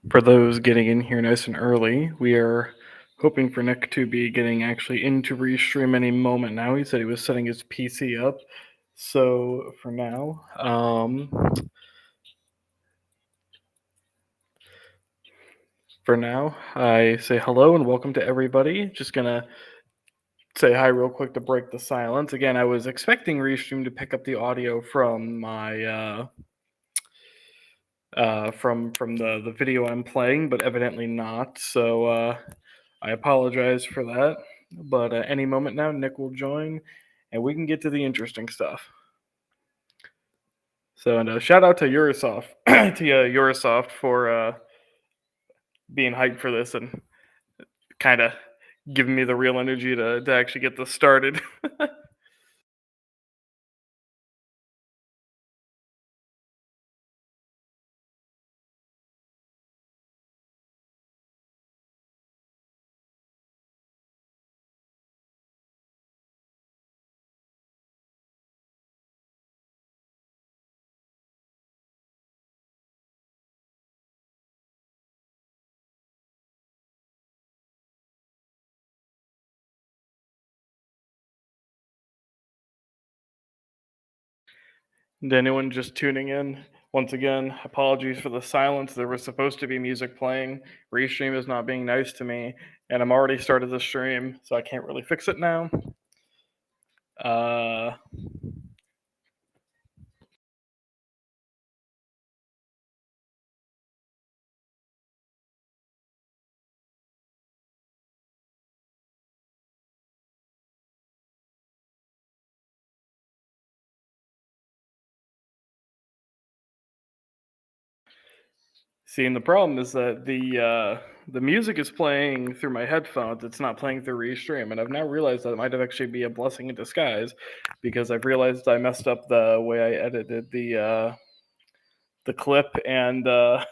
For those getting in here nice and early, we are hoping for Nick to be getting actually into Restream any moment now. He said he was setting his PC up. So for now, I say hello and welcome to everybody. Just gonna say hi real quick to break the silence. Again, I was expecting Restream to pick up the audio from my from the video I'm playing, but evidently not. So I apologize for that. But any moment now, Nick will join, and we can get to the interesting stuff. So, and shout out to Urisoft, Urisoft for being hyped for this and kind of giving me the real energy to actually get this started. And anyone just tuning in, once again, apologies for the silence. There was supposed to be music playing. Restream is not being nice to me, and I'm already started the stream, so I can't really fix it now. Uh, See, and the problem is that the music is playing through my headphones. It's not playing through Restream, and I've now realized that it might have actually be a blessing in disguise, because I've realized I messed up the way I edited the clip, and it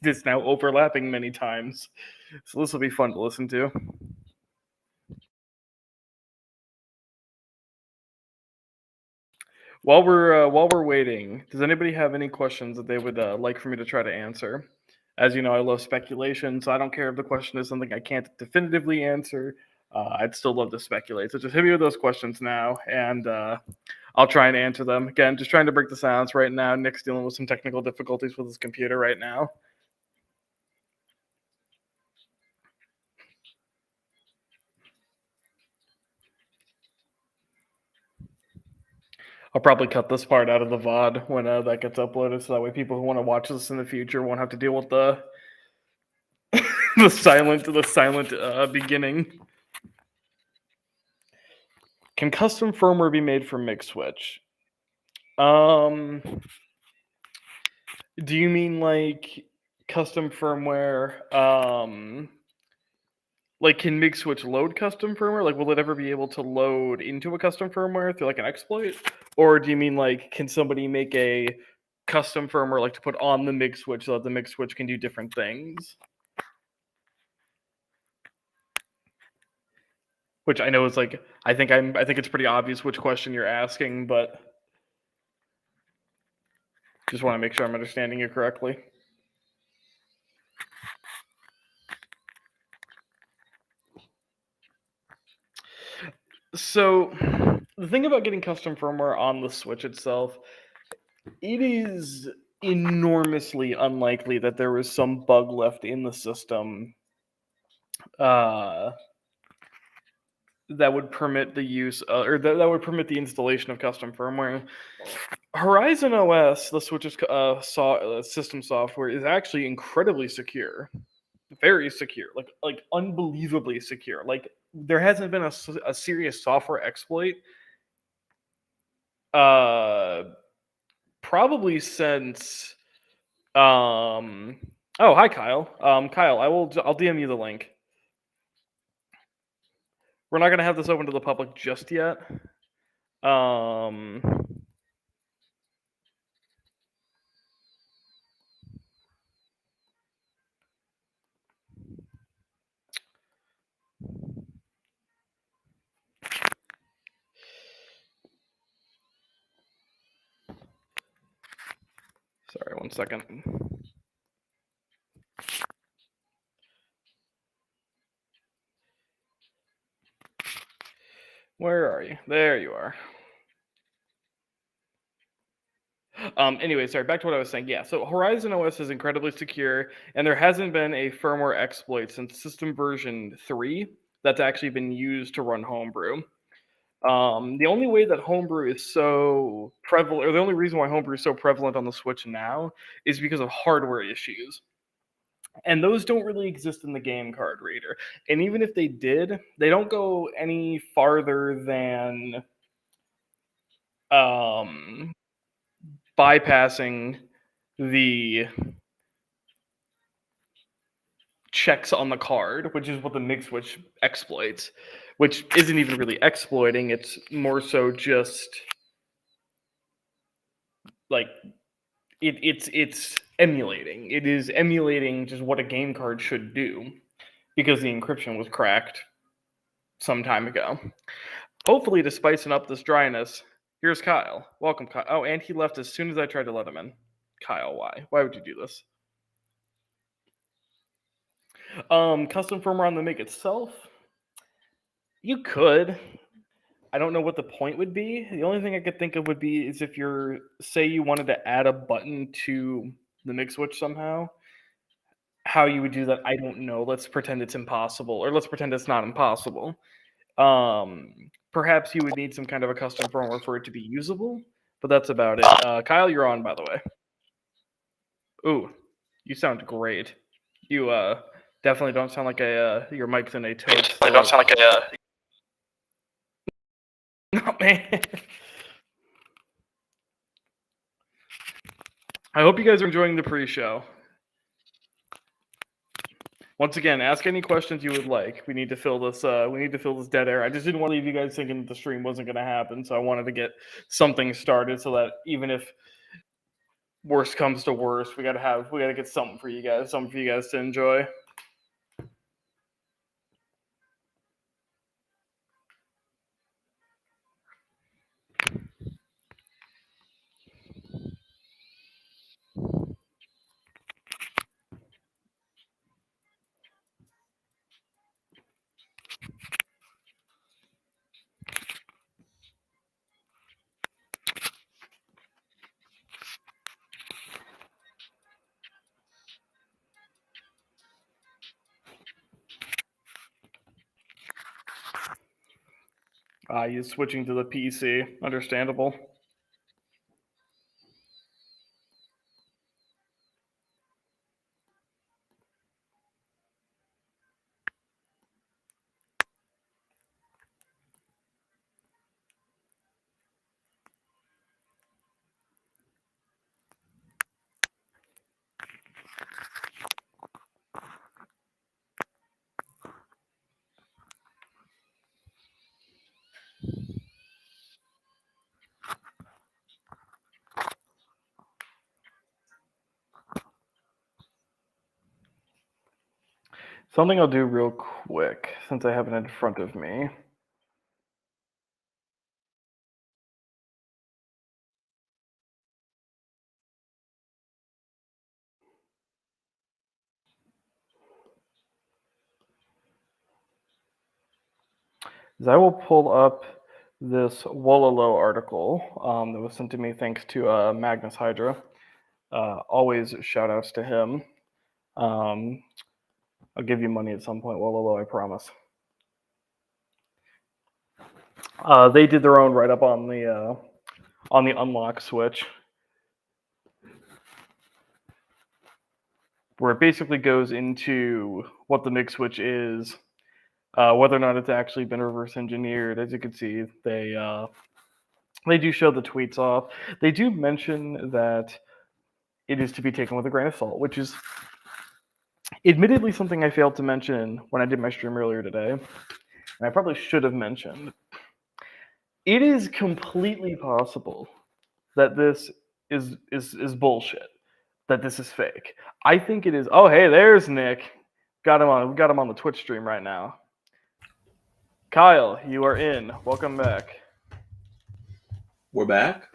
is now overlapping many times. So this will be fun to listen to. While we're waiting, does anybody have any questions that they would like for me to try to answer? As you know, I love speculation, so I don't care if the question is something I can't definitively answer. I'd still love to speculate. So just hit me with those questions now, and I'll try and answer them. Again, just trying to break the silence right now. Nick's dealing with some technical difficulties with his computer right now. I'll probably cut this part out of the VOD when that gets uploaded, so that way people who want to watch this in the future won't have to deal with the the silent beginning. Can custom firmware be made for MigSwitch? Um, do you mean like custom firmware? Like, can MigSwitch load custom firmware? Like, will it ever be able to load into a custom firmware through like an exploit? Or do you mean like, can somebody make a custom firmware like to put on the MigSwitch so that the MigSwitch can do different things? Which I know is like, I think it's pretty obvious which question you're asking, but just want to make sure I'm understanding you correctly. So, the thing about getting custom firmware on the Switch itself, it is enormously unlikely that there was some bug left in the system uh, that would permit the use or that would permit the installation of custom firmware. Horizon OS, the Switch's system software, is actually incredibly secure, very secure, like unbelievably secure. Like there hasn't been a serious software exploit uh probably since oh, hi Kyle. Kyle, I'll DM you the link. We're not going to have this open to the public just yet. Um Sorry, one second. Where are you? There you are. Anyway, sorry, back to what I was saying. Yeah, so Horizon OS is incredibly secure, and there hasn't been a firmware exploit since system version 3 that's actually been used to run Homebrew. The only way that Homebrew is so prevalent, or the only reason why Homebrew is so prevalent on the Switch now, is because of hardware issues. And those don't really exist in the game card reader. And even if they did, they don't go any farther than um, bypassing the checks on the card, which is what the MigSwitch exploits, which isn't even really exploiting. It's more so just like it's emulating. It is emulating just what a game card should do because the encryption was cracked some time ago. Hopefully, to spicing up this dryness, here's Kyle. Welcome, Kyle. Oh, and he left as soon as I tried to let him in. Kyle, why? Why would you do this? Custom firmware on the Mig itself. You could. I don't know what the point would be. The only thing I could think of would be is if you're, say, you wanted to add a button to the MigSwitch somehow. How you would do that, I don't know. Let's pretend it's impossible, or let's pretend it's not impossible. Perhaps you would need some kind of a custom firmware for it to be usable, but that's about it. Kyle, you're on, by the way. Ooh, you sound great. You definitely don't sound like your mic's in a toad's throat. Don't sound like a. Oh, man. I hope you guys are enjoying the pre-show. Once again, ask any questions you would like. We need to fill this. We need to fill this dead air. I just didn't want to leave you guys thinking that the stream wasn't going to happen, so I wanted to get something started so that even if worst comes to worst, we gotta get something for you guys to enjoy. He's switching to the PC. Understandable. Something I'll do real quick, since I have it in front of me. Is I will pull up this Wololo article that was sent to me thanks to Magnus Hydra. Always shout outs to him. I'll give you money at some point, Wololo, I promise. They did their own write-up on the unlock switch, where it basically goes into what the MigSwitch is, whether or not it's actually been reverse engineered. As you can see, they do show the tweets off. They do mention that it is to be taken with a grain of salt, which is admittedly something I failed to mention when I did my stream earlier today, and I probably should have mentioned. It is completely possible that this is bullshit, that this is fake. I think it is. Oh, hey, there's Nick. We got him on the Twitch stream right now. Kyle, you are in. Welcome back. We're back?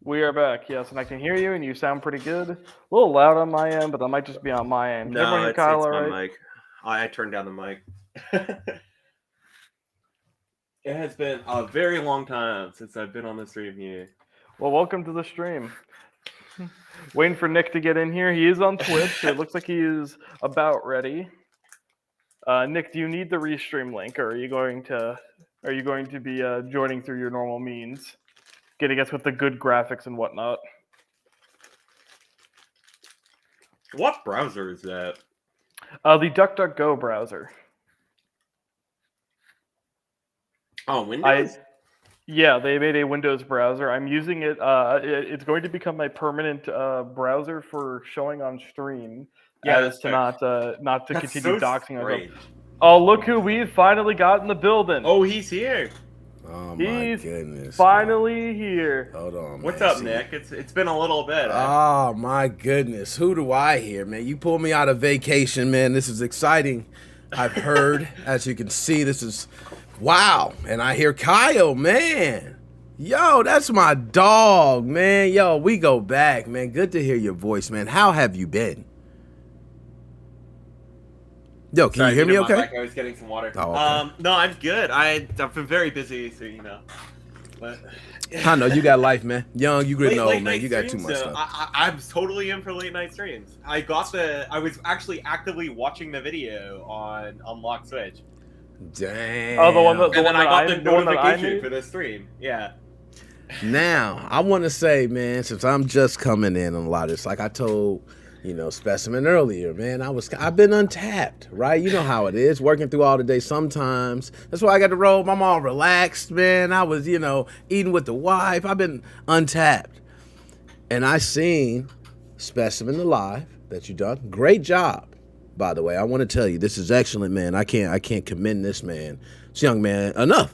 We are back, yes, and I can hear you, and you sound pretty good. A little loud on my end, but that might just be on my end. No, it's Kyle, my right? mic. I turned down the mic. It has been a very long time since I've been on the stream here. Well, welcome to the stream. Waiting for Nick to get in here. He is on Twitch. It looks like he is about ready. Nick, do you need the restream link, or are you going to be joining through your normal means, getting us with the good graphics and whatnot? What browser is that? The DuckDuckGo browser. Oh, Windows? Yeah, they made a Windows browser. I'm using it. It's going to become my permanent browser for showing on stream. Yeah, as to not to That's continue so doxing myself. strange. Oh, look who we've finally got in the building. Oh, he's here. Oh my He's goodness. finally here. Hold on, What's man. up, Nick? It's been a little bit. Oh my goodness. Who do I hear, man? You pulled me out of vacation, man. This is exciting. I've heard, as you can see, this is wow. And I hear Kyle, man. Yo, that's my dog, man. Yo, we go back, man. Good to hear your voice, man. How have you been? Yo, can Sorry, you hear me okay? I was getting some water. Oh, okay. No, I'm good. I've been very busy, so you know. But I know you got life, man. Young, you getting old, late man. night You got too streams, much so stuff. I'm totally in for late night streams. I was actually actively watching the video on MigSwitch. Damn. Oh, the one that And then I got the the one that I notification made? for the stream. Yeah. Now, I want to say, man, since I'm just coming in on a lot of this, like I told, Specimen earlier, man, I've been untapped, right? You know how it is, working through all the day sometimes. That's why I got to roll. I'm all relaxed, man. I was, eating with the wife. I've been untapped. And I seen Specimen Alive that you done. Great job, by the way. I want to tell you, this is excellent, man. I can't commend this man, this young man, enough.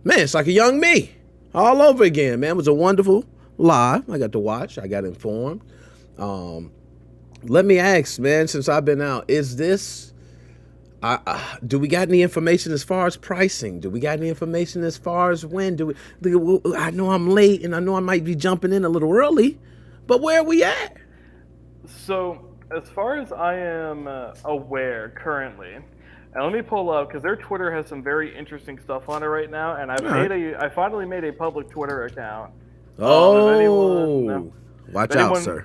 Man, it's like a young me. All over again, man. It was a wonderful live. I got to watch. I got informed. Let me ask, man, since I've been out, is this, do we got any information as far as pricing? Do we got any information as far as when? I know I'm late and I know I might be jumping in a little early, but where are we at? So, as far as I am aware currently, and let me pull up because their Twitter has some very interesting stuff on it right now, and I finally made a public Twitter account. Watch out, sir.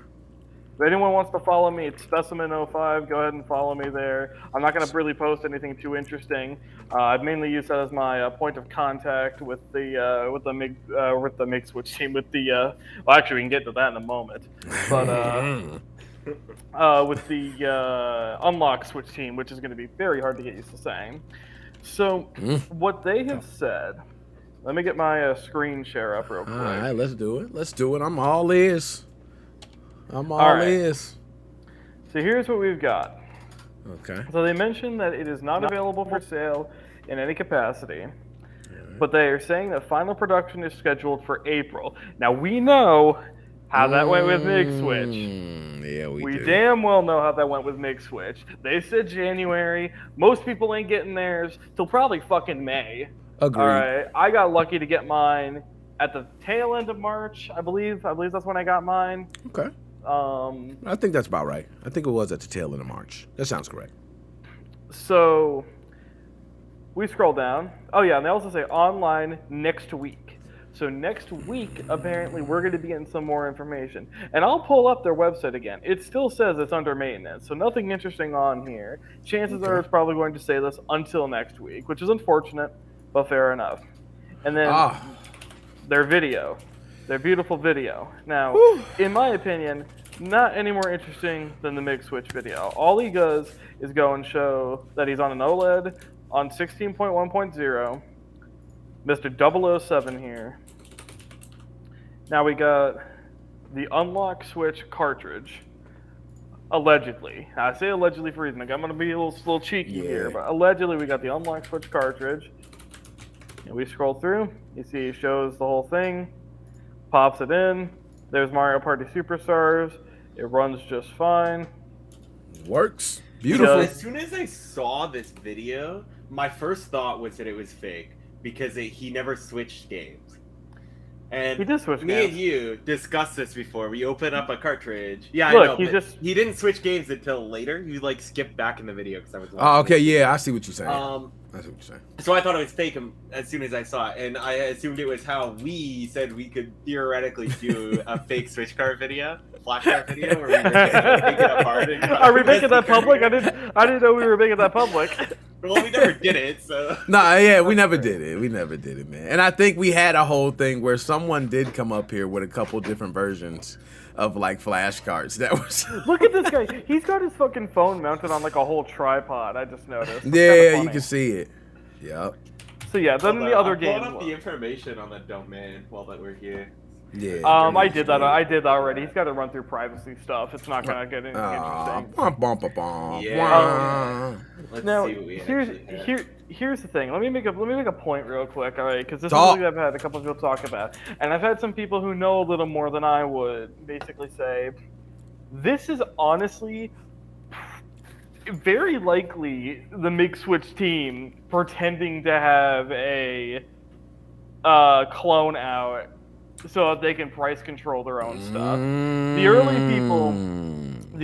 If anyone wants to follow me, it's Specimen05. Go ahead and follow me there. I'm not going to really post anything too interesting. I've mainly used that as my point of contact with the MigSwitch team. Well, actually, we can get to that in a moment. But with the Unlock Switch team, which is going to be very hard to get used to saying. So, what they have said. Let me get my screen share up real quick. All right, let's do it. I'm all ears. Ears. So here's what we've got. Okay. So they mentioned that it is not available for sale in any capacity, but they are saying that final production is scheduled for April. Now we know how that went with MigSwitch. Yeah, we do. Damn well know how that went with MigSwitch. They said January. Most people ain't getting theirs till probably fucking May. Agreed. All right. I got lucky to get mine at the tail end of March, I believe. That's when I got mine. Okay. I think that's about right. I think it was at the tail end of March. That sounds correct. So we scroll down. Oh yeah, and they also say online next week. So next week, apparently, we're going to be getting some more information. And I'll pull up their website again. It still says it's under maintenance, so nothing interesting on here. Chances are it's probably going to say this until next week, which is unfortunate, but fair enough. And then their video. Their beautiful video. Now, in my opinion, not any more interesting than the MigSwitch video. All he does is go and show that he's on an OLED on 16.1.0. Mr. 007 here. Now we got the Unlock Switch cartridge. Allegedly. Now, I say allegedly for a reason. Like, I'm going to be a little cheeky here, but allegedly we got the Unlock Switch cartridge. And we scroll through. You see it shows the whole thing. Pops it in. There's Mario Party Superstars. It runs just fine. Works. Beautiful. As soon as I saw this video, my first thought was that it was fake because he never switched games. And He did switch me games. and you discussed this before. We opened up a cartridge. Yeah, Look, I know. he But just- he didn't switch games until later. He like skipped back in the video because I was. Oh, watching okay, it. yeah, I see what you're saying. Um, I see what you're saying. So I thought it was fake as soon as I saw it, and I assumed it was how we said we could theoretically do a fake Switch card video, flash card video, where we were just gonna take it apart. And Are we making that public? I didn't know we were making that public. Well, we never did it, so. Nah, yeah, we never did it. We never did it, man. And I think we had a whole thing where someone did come up here with a couple different versions of like flashcards. That was Look at this guy. He's got his fucking phone mounted on like a whole tripod. I just noticed. It's yeah, kinda you funny. can see it. Yep. So yeah, then Hold the on, other I'm pulling game. up the information on the domain while that we're here. Yeah. I did that. I did that already. He's got to run through privacy stuff. It's not gonna get interesting. Yeah. Let's Now, see what we actually have. here's the thing. Let me make a point real quick, all right? Because this Talk. is something I've had a couple of people talk about, and I've had some people who know a little more than I would basically say, this is honestly very likely the MigSwitch team pretending to have a clone out so that they can price control their own stuff. The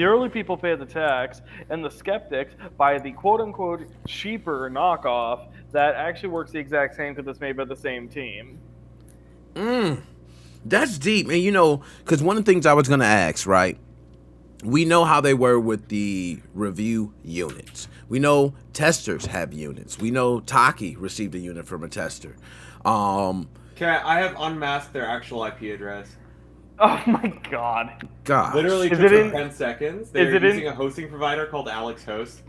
early people pay the tax, and the skeptics buy the quote-unquote cheaper knockoff that actually works the exact same because it's made by the same team. That's deep. And you know, because one of the things I was going to ask, right? We know how they were with the review units. We know testers have units. We know Taki received a unit from a tester. Okay, I have unmasked their actual IP address. Oh my god. God. Literally Is took it in- 10 seconds. They're is it in- using a hosting provider called Alex Host.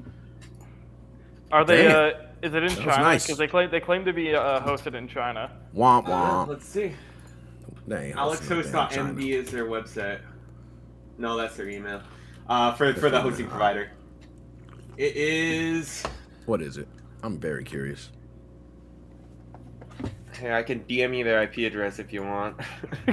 Are they Damn. is it in That was China? nice. Because they claim to be hosted in China. Womp womp. Let's see. Dang, AlexHost.md is their website. No, that's their email. For the hosting provider. It is. What is it? I'm very curious. Hey, I can DM you their IP address if you want.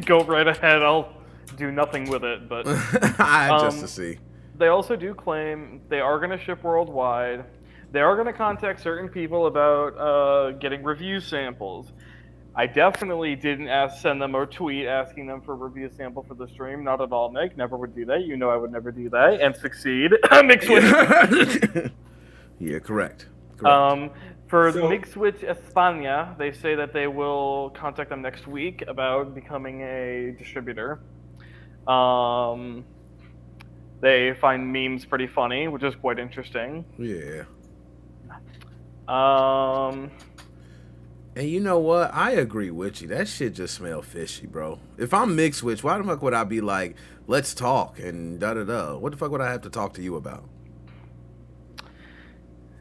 Go right ahead. I'll do nothing with it, but Just to see. they also do claim they are going to ship worldwide. They are going to contact certain people about getting review samples. I definitely didn't send them a tweet asking them for a review sample for the stream. Not at all, Nick. Never would do that. You know I would never do that and succeed. MigSwitch. Yeah, correct. For So- MigSwitch España, they say that they will contact them next week about becoming a distributor. They find memes pretty funny, which is quite interesting. Yeah. And you know what? I agree with you. That shit just smell fishy, bro. If I'm MigSwitch, why the fuck would I be like, let's talk and da-da-da? What the fuck would I have to talk to you about?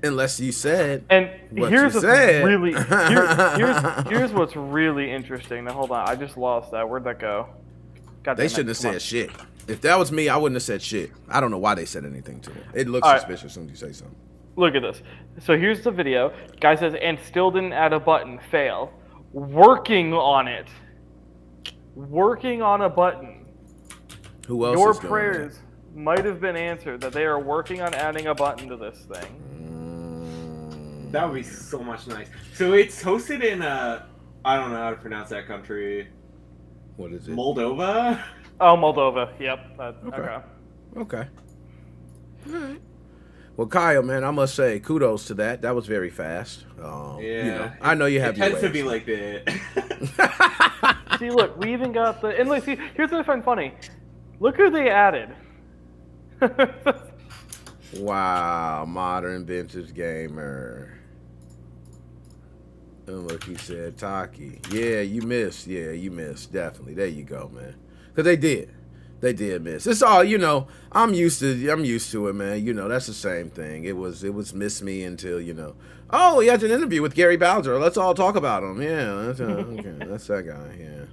Unless you said what here's you what's said. really here's what's really interesting. Now hold on, I just lost that. Where'd that go? God They damn it, shouldn't have come on. said shit. If that was me, I wouldn't have said shit. I don't know why they said anything to it. It looks All right. suspicious as soon as you say something. Look at this. So here's the video. Guy says, and still didn't add a button. Fail. Working on it. Working on a button. Who else Your is doing prayers might have been answered that they are working on adding a button to this thing. that? That would be so much nice. So it's hosted in I don't know how to pronounce that country. What is it? Moldova? Oh, Moldova. Yep. Okay. Okay. Okay. All right. Well, Kyle, man, I must say kudos to that. That was very fast. Yeah. You know, I know you have It your tends to ways. be like that. See, look, we even got the. And look, see, here's what I find funny. Look who they added. Wow, modern vintage gamer. And look, he said Taki. Yeah, you missed. Yeah, you missed. Definitely. There you go, man. Cause they did miss. It's all, you know. I'm used to it, man. You know, that's the same thing. It was miss me until, you know. Oh, he has an interview with Gary Bowser. Let's all talk about him. Yeah, that's okay. That's that guy. Yeah.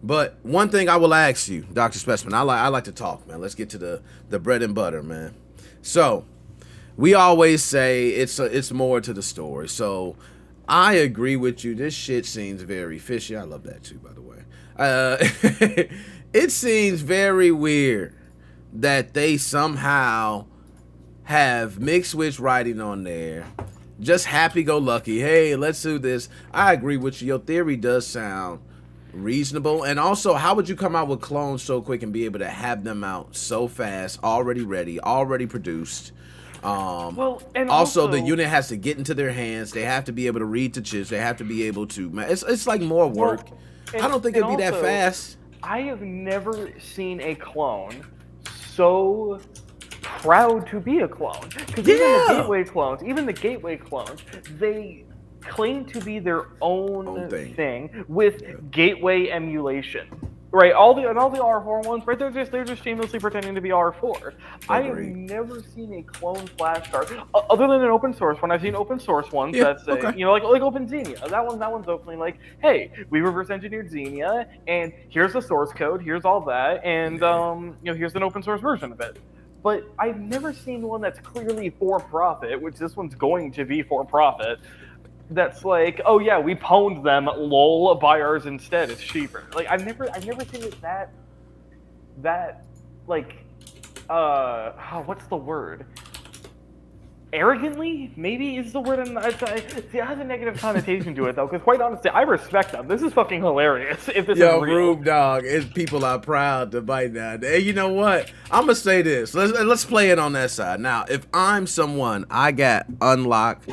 But one thing I will ask you, Dr. Specimen, I like to talk, man. Let's get to the bread and butter, man. So, we always say it's more to the story. So, I agree with you. This shit seems very fishy. I love that too, by the way. It seems very weird that they somehow have MigSwitch writing on there. Just happy-go-lucky. Hey, let's do this. I agree with you. Your theory does sound reasonable. And also, how would you come out with clones so quick and be able to have them out so fast, already ready, already produced? Well, and also, the unit has to get into their hands. They have to be able to read the chips. They have to be able to. It's like more work. I don't think it'd be that fast. I have never seen a clone so proud to be a clone. Because even the gateway clones, they claim to be their own thing with gateway emulation. Right, all the R4 ones, right? They're just shamelessly pretending to be R4. I have never seen a clone flashcard other than an open source one. I've seen open source ones that say, like Open Xenia. That one's openly like, hey, we reverse engineered Xenia, and here's the source code, here's all that, and here's an open source version of it. But I've never seen one that's clearly for profit, which this one's going to be for profit. That's like, oh yeah, we pwned them, lol, buy ours instead, it's cheaper. Like I've never seen it that like what's the word? Arrogantly, maybe is the word. It has a negative connotation to it though, because quite honestly, I respect them. This is fucking hilarious. If this is real. Rube Dog, is people are proud to bite that. Hey, you know what? I'm gonna say this. Let's play it on that side. Now, if I'm someone, I got unlocked.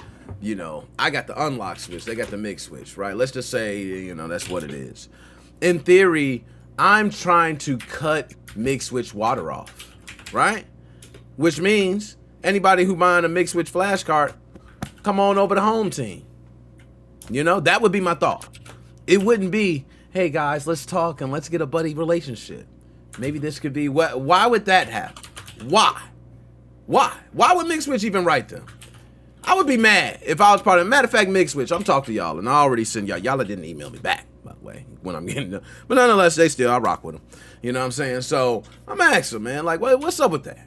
I got the unlock switch. They got the MigSwitch, right? Let's just say, that's what it is. In theory, I'm trying to cut MigSwitch water off, right? Which means anybody who buying a MigSwitch flash card, come on over to home team. That would be my thought. It wouldn't be, hey guys, let's talk and let's get a buddy relationship. Maybe this could be, why would that happen? Why? Why would MigSwitch even write them? I would be mad if I was part of it. Matter of fact, MigSwitch, I'm talking to y'all, and I already sent y'all. Y'all didn't email me back, by the way, when I'm getting them. But nonetheless, I rock with them. You know what I'm saying? So I'm asking them, man, like, what's up with that?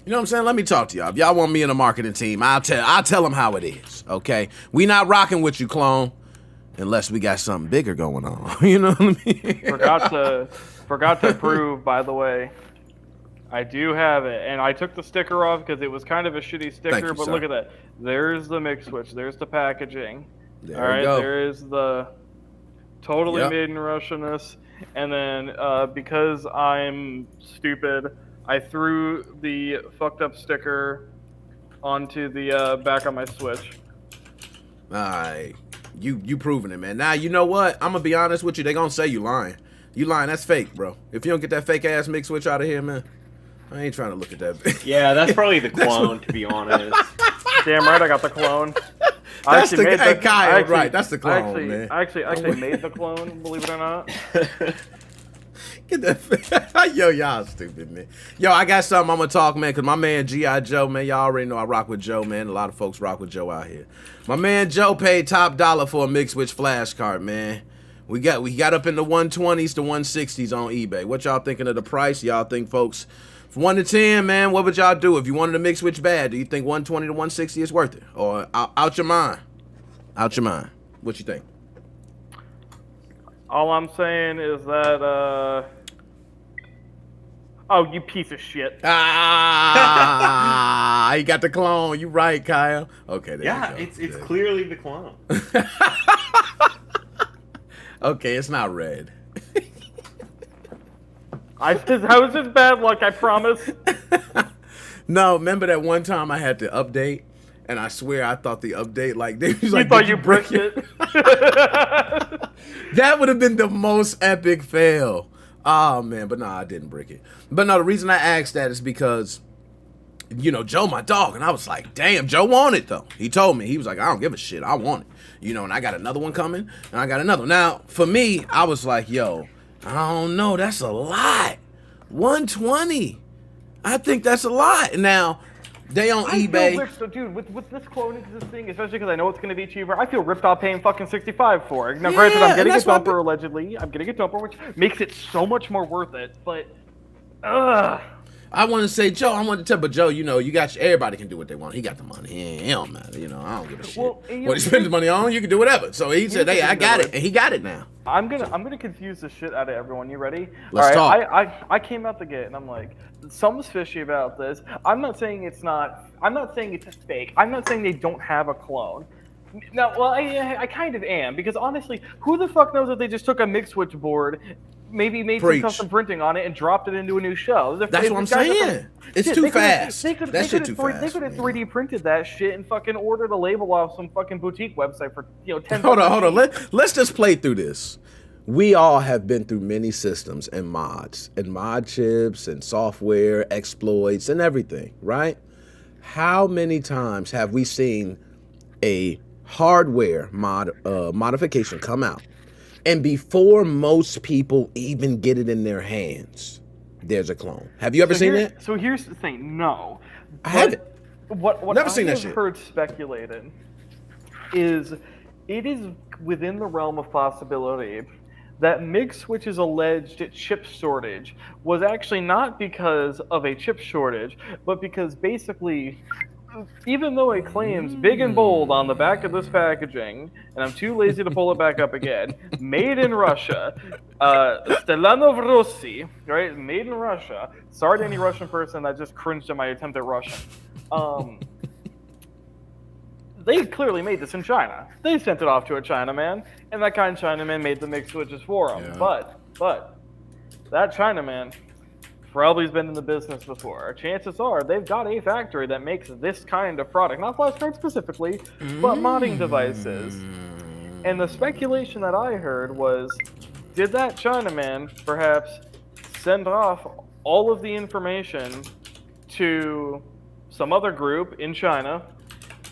You know what I'm saying? Let me talk to y'all. If y'all want me in the marketing team, I'll tell them how it is, okay? We not rocking with you, clone, unless we got something bigger going on. You know what I mean? Forgot to prove, by the way. I do have it, and I took the sticker off because it was kind of a shitty sticker, but look at that. There's the MigSwitch. There's the packaging. All right, there is the totally made in Russianness. And then because I'm stupid, I threw the fucked up sticker onto the back of my Switch. All right. You proving it, man. Now, you know what? I'm going to be honest with you. They going to say you lying. You lying. That's fake, bro. If you don't get that fake-ass MigSwitch out of here, man, I ain't trying to look at that. Yeah, that's probably the clone, to be honest. Damn right, I got the clone. That's the Kyle, right? That's the clone, man. I actually made the clone, believe it or not. Get that. Yo, y'all stupid, man. Yo, I got something I'm gonna talk, man, because my man G.I. Joe, man, y'all already know I rock with Joe, man. A lot of folks rock with Joe out here. My man Joe paid top dollar for a MigSwitch flash card, man. We got up in the 120s to 160s on eBay. What y'all thinking of the price? Y'all think, folks, from 1 to 10, man, what would y'all do if you wanted a MigSwitch bad? Do you think 120 to 160 is worth it, or out your mind? Out your mind. What you think? All I'm saying is that, oh, you piece of shit. Ah, you got the clone. You right, Kyle. Okay, there you go. It's clearly the clone. Okay, it's not red. That was just bad luck, I promise. No, remember that one time I had to update, and I swear I thought the update, like, they was You like, thought you bricked it? That would have been the most epic fail. Oh, man, but no, I didn't brick it. But no, the reason I asked that is because, Joe, my dog, and I was like, damn, Joe wanted it, though. He told me, he was like, I don't give a shit, I want it. And I got another one coming, and I got another one. Now, for me, I was like, yo, I don't know, that's a lot. 120. I think that's a lot. Now, they on eBay. Feel ripped, dude, with this clone existing, especially because I know it's going to be cheaper, I feel ripped off paying fucking $65 for it. Now, granted, I'm getting a dumper, allegedly. I'm getting a dumper, which makes it so much more worth it, but, I want to say, Joe, but Joe, you got everybody can do what they want. He got the money. He don't matter. I don't give a shit. What he spends the money on, you can do whatever. So he said, hey, I got it. And he got it now. I'm gonna confuse the shit out of everyone. You ready? Let's talk. I came out the gate and I'm like, something's fishy about this. I'm not saying it's fake. I'm not saying they don't have a clone. No, well, I kind of am, because honestly, who the fuck knows if they just took a MigSwitch board, maybe made Preach. some custom printing on it, and dropped it into a new shell? That's what I'm saying. It's too fast. That shit too fast. They could have 3D printed that shit and fucking ordered a label off some fucking boutique website for 10. Hold on. Let's just play through this. We all have been through many systems and mods and mod chips and software exploits and everything, right? How many times have we seen a hardware modification come out, and before most people even get it in their hands, there's a clone? Have you ever seen that? So here's the thing. No, I haven't. What Never I seen that have shit. heard speculated is it is within the realm of possibility that MigSwitch's alleged chip shortage was actually not because of a chip shortage, but because basically, even though it claims big and bold on the back of this packaging, and I'm too lazy to pull it back up again, made in Russia, Stelanov Rossi, right? Made in Russia. Sorry to any Russian person that just cringed at my attempt at Russian. They clearly made this in China. They sent it off to a Chinaman, and that kind of Chinaman made the MigSwitches for them. Yeah. But that Chinaman probably has been in the business before. Chances are they've got a factory that makes this kind of product, not flashcards specifically, but modding devices. And the speculation that I heard was, did that Chinaman perhaps send off all of the information to some other group in China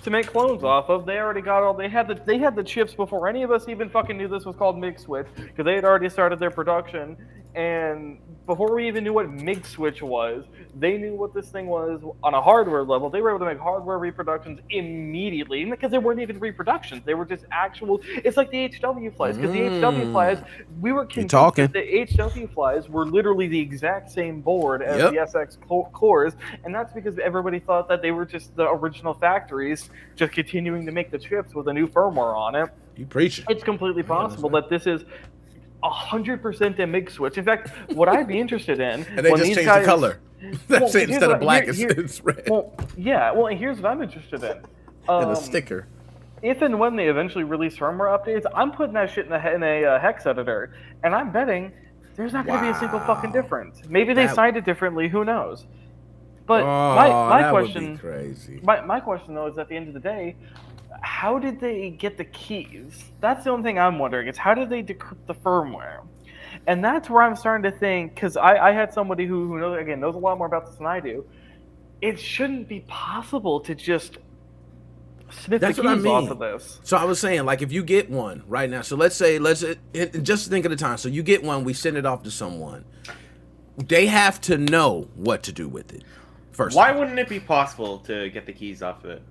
to make clones off of? They already got all, they had the chips before any of us even fucking knew this was called MigSwitch, because they had already started their production. And before we even knew what MigSwitch was, they knew what this thing was on a hardware level. They were able to make hardware reproductions immediately, because they weren't even reproductions. They were just actual. It's like the HW flies, because the HW flies, we were convinced that the HW flies were literally the exact same board as the SX cores, and that's because everybody thought that they were just the original factories, just continuing to make the chips with a new firmware on it. You preaching? It's completely possible that this is 100% a MigSwitch. In fact, what I'd be interested in, and they just changed the color. That's it. Instead of black, it's red. Well, yeah. Well, and here's what I'm interested in. And a sticker. If and when they eventually release firmware updates, I'm putting that shit in a hex editor, and I'm betting there's not going to be a single fucking difference. Maybe they signed it differently. Who knows? But my question, would be crazy. My question though is, at the end of the day, how did they get the keys? That's the only thing I'm wondering. Is how did they decrypt the firmware? And that's where I'm starting to think, because I had somebody who knows a lot more about this than I do. It shouldn't be possible to just snip the keys off of this. So I was saying, like, if you get one right now, so let's just think of the time. So you get one, we send it off to someone. They have to know what to do with it first. Why wouldn't it be possible to get the keys off of it?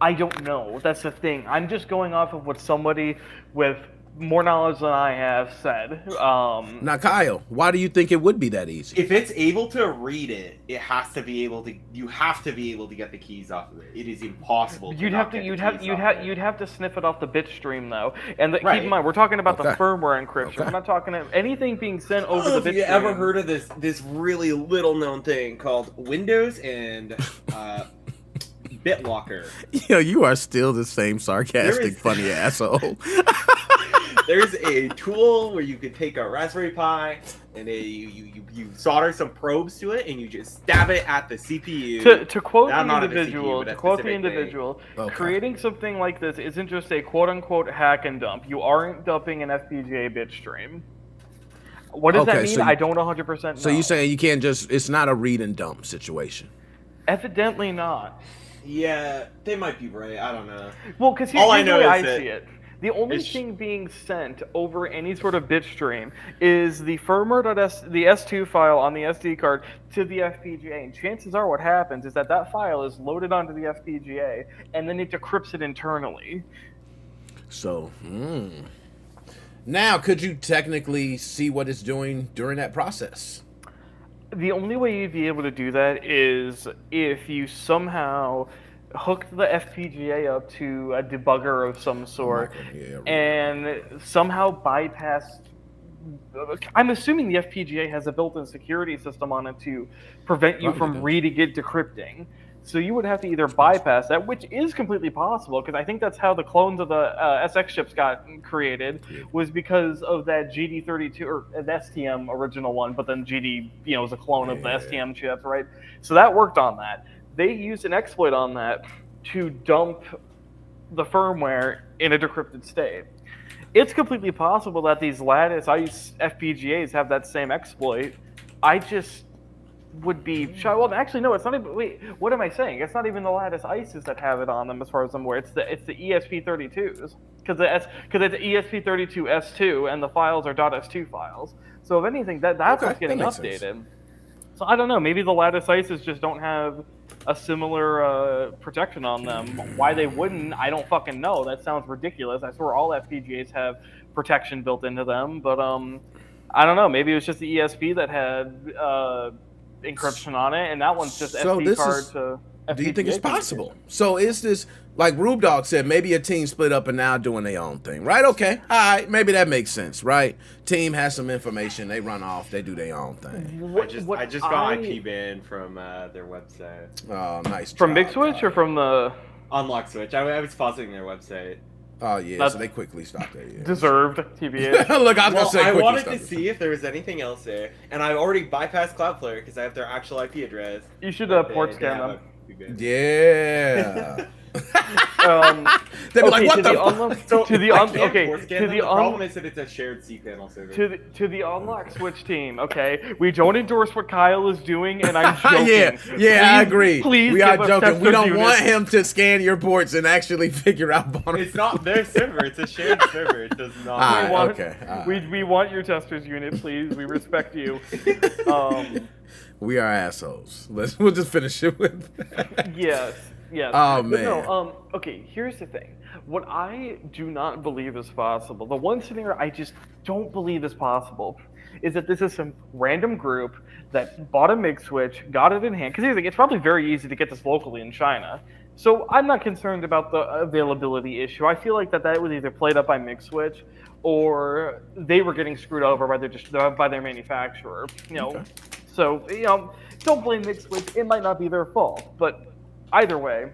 I don't know. That's the thing. I'm just going off of what somebody with more knowledge than I have said. Now, Kyle, why do you think it would be that easy? If it's able to read it, it has to be able to. You have to be able to get the keys off of it. It is impossible. You'd have to sniff it off the bit stream though. And keep in mind, we're talking about the firmware encryption. We're not talking about anything being sent over the bit stream. Have you ever heard of this really little known thing called Windows and BitLocker? Yo, you are still the same sarcastic, funny asshole. There's a tool where you could take a Raspberry Pi and you solder some probes to it and you just stab it at the CPU. To quote the individual, creating something like this isn't just a quote-unquote hack and dump. You aren't dumping an FPGA bit stream. What does that mean? I don't 100% know. So you're saying you can't just, it's not a read and dump situation? Evidently not. Yeah, they might be right. I don't know. Well, because here's the way I see it. The only thing being sent over any sort of bit stream is the firmware.the S2 file on the SD card to the FPGA. And chances are what happens is that file is loaded onto the FPGA and then it decrypts it internally. So, now could you technically see what it's doing during that process? The only way you'd be able to do that is if you somehow hooked the FPGA up to a debugger of some sort and somehow bypassed. I'm assuming the FPGA has a built-in security system on it to prevent you from reading it decrypting. So you would have to either bypass that, which is completely possible, because I think that's how the clones of the SX chips got created, was because of that GD32 or the STM original one, but then GD, was a clone of the STM chip, right? So that worked on that. They used an exploit on that to dump the firmware in a decrypted state. It's completely possible that these Lattice ICE FPGAs have that same exploit. I just would be shy. Well, actually, no, it's not even. Wait, what am I saying? It's not even the Lattice ICEs that have it on them, as far as I'm aware. It's the ESP32s, because it's ESP32S2, and the files are .S2 files. So if anything, that's what's getting updated. Sense. So I don't know. Maybe the Lattice ICEs just don't have a similar protection on them. Why they wouldn't, I don't fucking know. That sounds ridiculous. I swear all FPGAs have protection built into them, but I don't know. Maybe it was just the ESP that had encryption on it, and that one's just SD card to FPGA. Do you think it's possible? So is this, like Rube Dog said, maybe a team split up and now doing their own thing, right? Okay, all right, maybe that makes sense, right? Team has some information, they run off, they do their own thing. I just got IP banned from their website. Oh, nice. From MigSwitch or from the Unlock Switch? I was pausing their website. Oh yeah, so they quickly stopped that. Yeah. Deserved, TBH. Look, I was gonna say. I wanted to see if there was anything else there, and I already bypassed Cloudflare because I have their actual IP address. You should port scan them. Yeah. They'd be like, what the fuck? The problem is that it's a shared cPanel server. To the Unlock Switch team, okay? We don't endorse what Kyle is doing, and I'm joking. I agree. Please we are joking. We don't units. want him to scan your ports and actually figure out vulnerabilities. It's not their server. It's a shared server. It does not. We want your testers unit, please. We respect you. We are assholes. We'll just finish it with Yes. Yes. Oh, man. No, okay, here's the thing. What I do not believe is possible, the one scenario I just don't believe is possible, is that this is some random group that bought a MigSwitch, got it in hand, because it's probably very easy to get this locally in China. So I'm not concerned about the availability issue. I feel like that was either played up by MigSwitch or they were getting screwed over by their manufacturer. Okay. So, don't blame MigSwitch. It might not be their fault, but either way,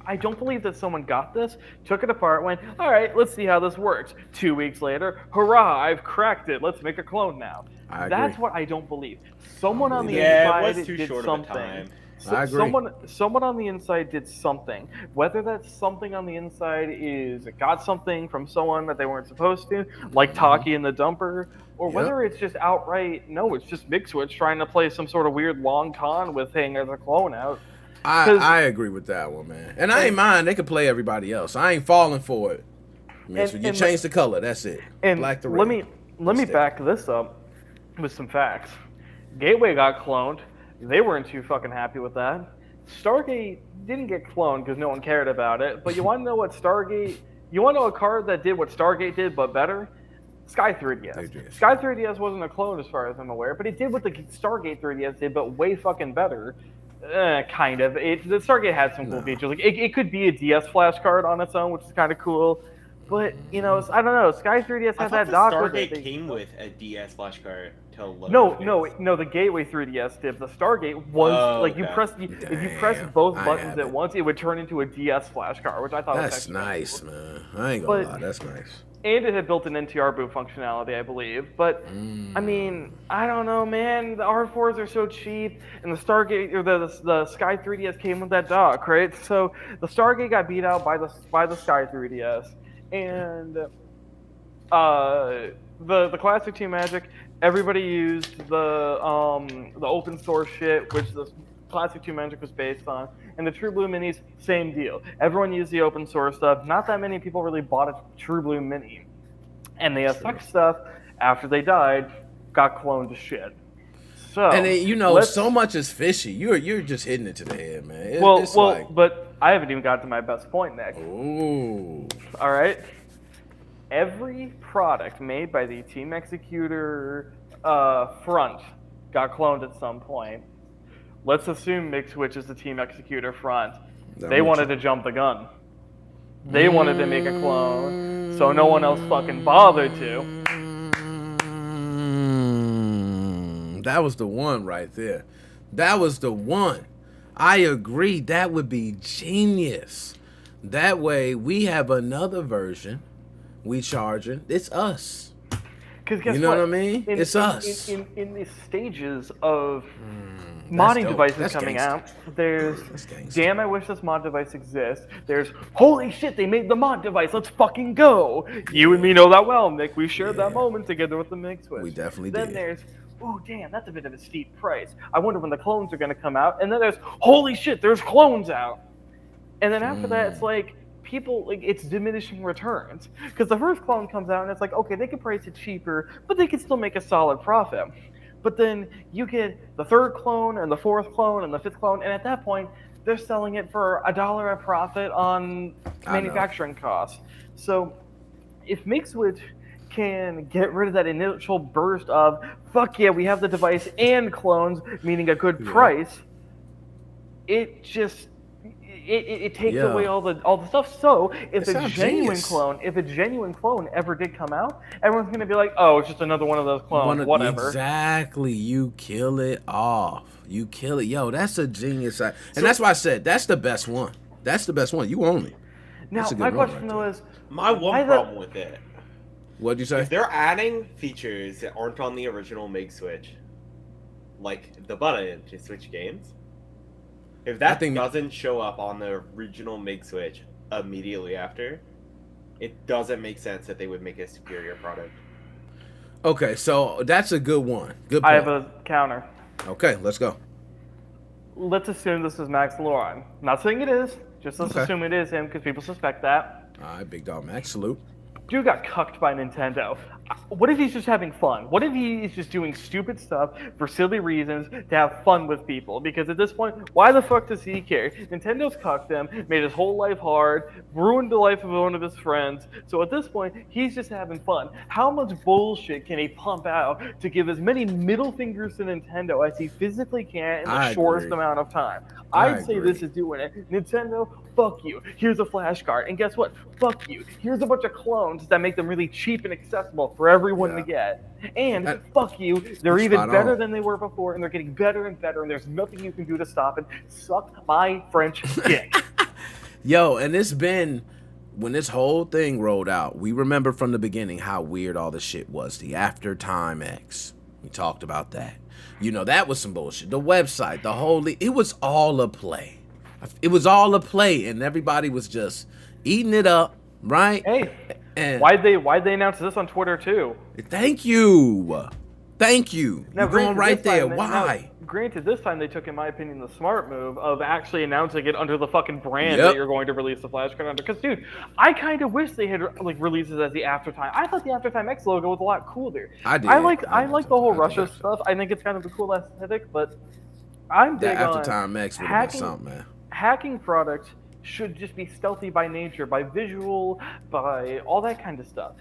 I don't believe that someone got this, took it apart, went, all right, let's see how this works. 2 weeks later, hurrah, I've cracked it. Let's make a clone now. That's what I don't believe. Someone on the inside did something. I agree. Someone on the inside did something. Whether that something on the inside is got something from someone that they weren't supposed to, like Taki in the dumper, or whether it's just outright, no, it's just MigSwitch trying to play some sort of weird long con with Hang as a clone out. I agree with that one, man. And I ain't mind. They could play everybody else. I ain't falling for it. You change the color. That's it. And black to red. Let me back this up with some facts. Gateway got cloned. They weren't too fucking happy with that. Stargate didn't get cloned because no one cared about it. But you want to know what You want to know a card that did what Stargate did but better? Sky 3DS. Sky 3DS wasn't a clone as far as I'm aware, but it did what the Stargate 3DS did, but way fucking better. Kind of. The Stargate had some cool features. Like it could be a DS flashcard on its own, which is kind of cool. But I don't know. Sky 3DS had that dock. Stargate came with a DS flashcard. No. The Gateway 3DS did. The Stargate was if you press both buttons at once, it would turn into a DS flashcard, which I thought was nice, man. I ain't gonna lie, that's nice. And it had built-in NTR boot functionality, I believe. But I mean, I don't know, man. The R4s are so cheap, and the Stargate or the Sky 3DS came with that dock, right? So the Stargate got beat out by the Sky 3DS, and the classic Team Magic. Everybody used the open source shit, which the classic Team Magic was based on, and the True Blue Minis, same deal. Everyone used the open source stuff. Not that many people really bought a True Blue Mini, and the FX stuff after they died got cloned to shit. So and so much is fishy. You're just hitting it to the head, man. But I haven't even got to my best point, Nick. Ooh. All right. Every product made by the Team Executor front got cloned at some point. Let's assume MigSwitch is the Team Executor front. They wanted to jump the gun. They wanted to make a clone, so no one else fucking bothered to. That was the one right there. That was the one. I agree. That would be genius. That way we have another version. We charging. It's us. Because guess You know what? what I mean? It's us. In the stages of That's modding dope. devices That's coming gangsta. out, there's That's gangsta. damn, I wish this mod device exists. There's holy shit, they made the mod device. Let's fucking go. You and me know that well, Nick. We shared that moment together with the MigSwitch. We definitely then did. There's oh damn, that's a bit of a steep price. I wonder when the clones are gonna come out. And then there's holy shit, there's clones out. And then after that, it's like people like it's diminishing returns because the first clone comes out and it's like okay, they could price it cheaper, but they could still make a solid profit. But then you get the third clone and the fourth clone and the fifth clone, and at that point, they're selling it for $1 a profit on manufacturing costs. So if MigSwitch can get rid of that initial burst of fuck yeah, we have the device and clones, meaning a good price, it just it takes away all the stuff. So if a genuine clone ever did come out, everyone's gonna be like, oh, it's just another one of those clones, whatever. Exactly. You kill it off. You kill it. Yo, that's a genius. And that's why I said that's the best one. That's the best one. You own it. Now my question though is, my one problem with it. What'd you say? If they're adding features that aren't on the original MigSwitch, like the button to switch games, if that doesn't show up on the original MigSwitch immediately after, it doesn't make sense that they would make a superior product. Okay, so that's a good one. Good point. I have a counter. Okay, let's go. Let's assume this is Max Loran. Not saying it is, just let's assume it is him because people suspect that. All right, Big Dog Max, salute. Dude got cucked by Nintendo. What if he's just having fun? What if he is just doing stupid stuff for silly reasons to have fun with people? Because at this point, why the fuck does he care? Nintendo's cucked him, made his whole life hard, ruined the life of one of his friends. So at this point, he's just having fun. How much bullshit can he pump out to give as many middle fingers to Nintendo as he physically can in the shortest amount of time? I'd say this is doing it. Nintendo, fuck you. Here's a flash card. And guess what? Fuck you. Here's a bunch of clones that make them really cheap and accessible for everyone to get. And fuck you. They're even better than they were before, and they're getting better and better, and there's nothing you can do to stop it. Suck my French dick. Yo, and it's been, when this whole thing rolled out, we remember from the beginning how weird all the shit was. The After Time X. We talked about that. You know, that was some bullshit. The website, the whole, it was all a play. It was all a play, and everybody was just eating it up, right? Hey, and why'd they announce this on Twitter too? Thank you. Thank you. Now, You're going right there. Why? Why? Granted, this time they took, in my opinion, the smart move of actually announcing it under the fucking brand that you're going to release the flash card under. Because, dude, I kind of wish they had like released it as the Aftertime. I thought the Aftertime X logo was a lot cooler. I did. I like the whole Russia stuff. I think it's kind of a cool aesthetic, but I'm big on Aftertime X would have been something, man. Hacking products should just be stealthy by nature, by visual, by all that kind of stuff.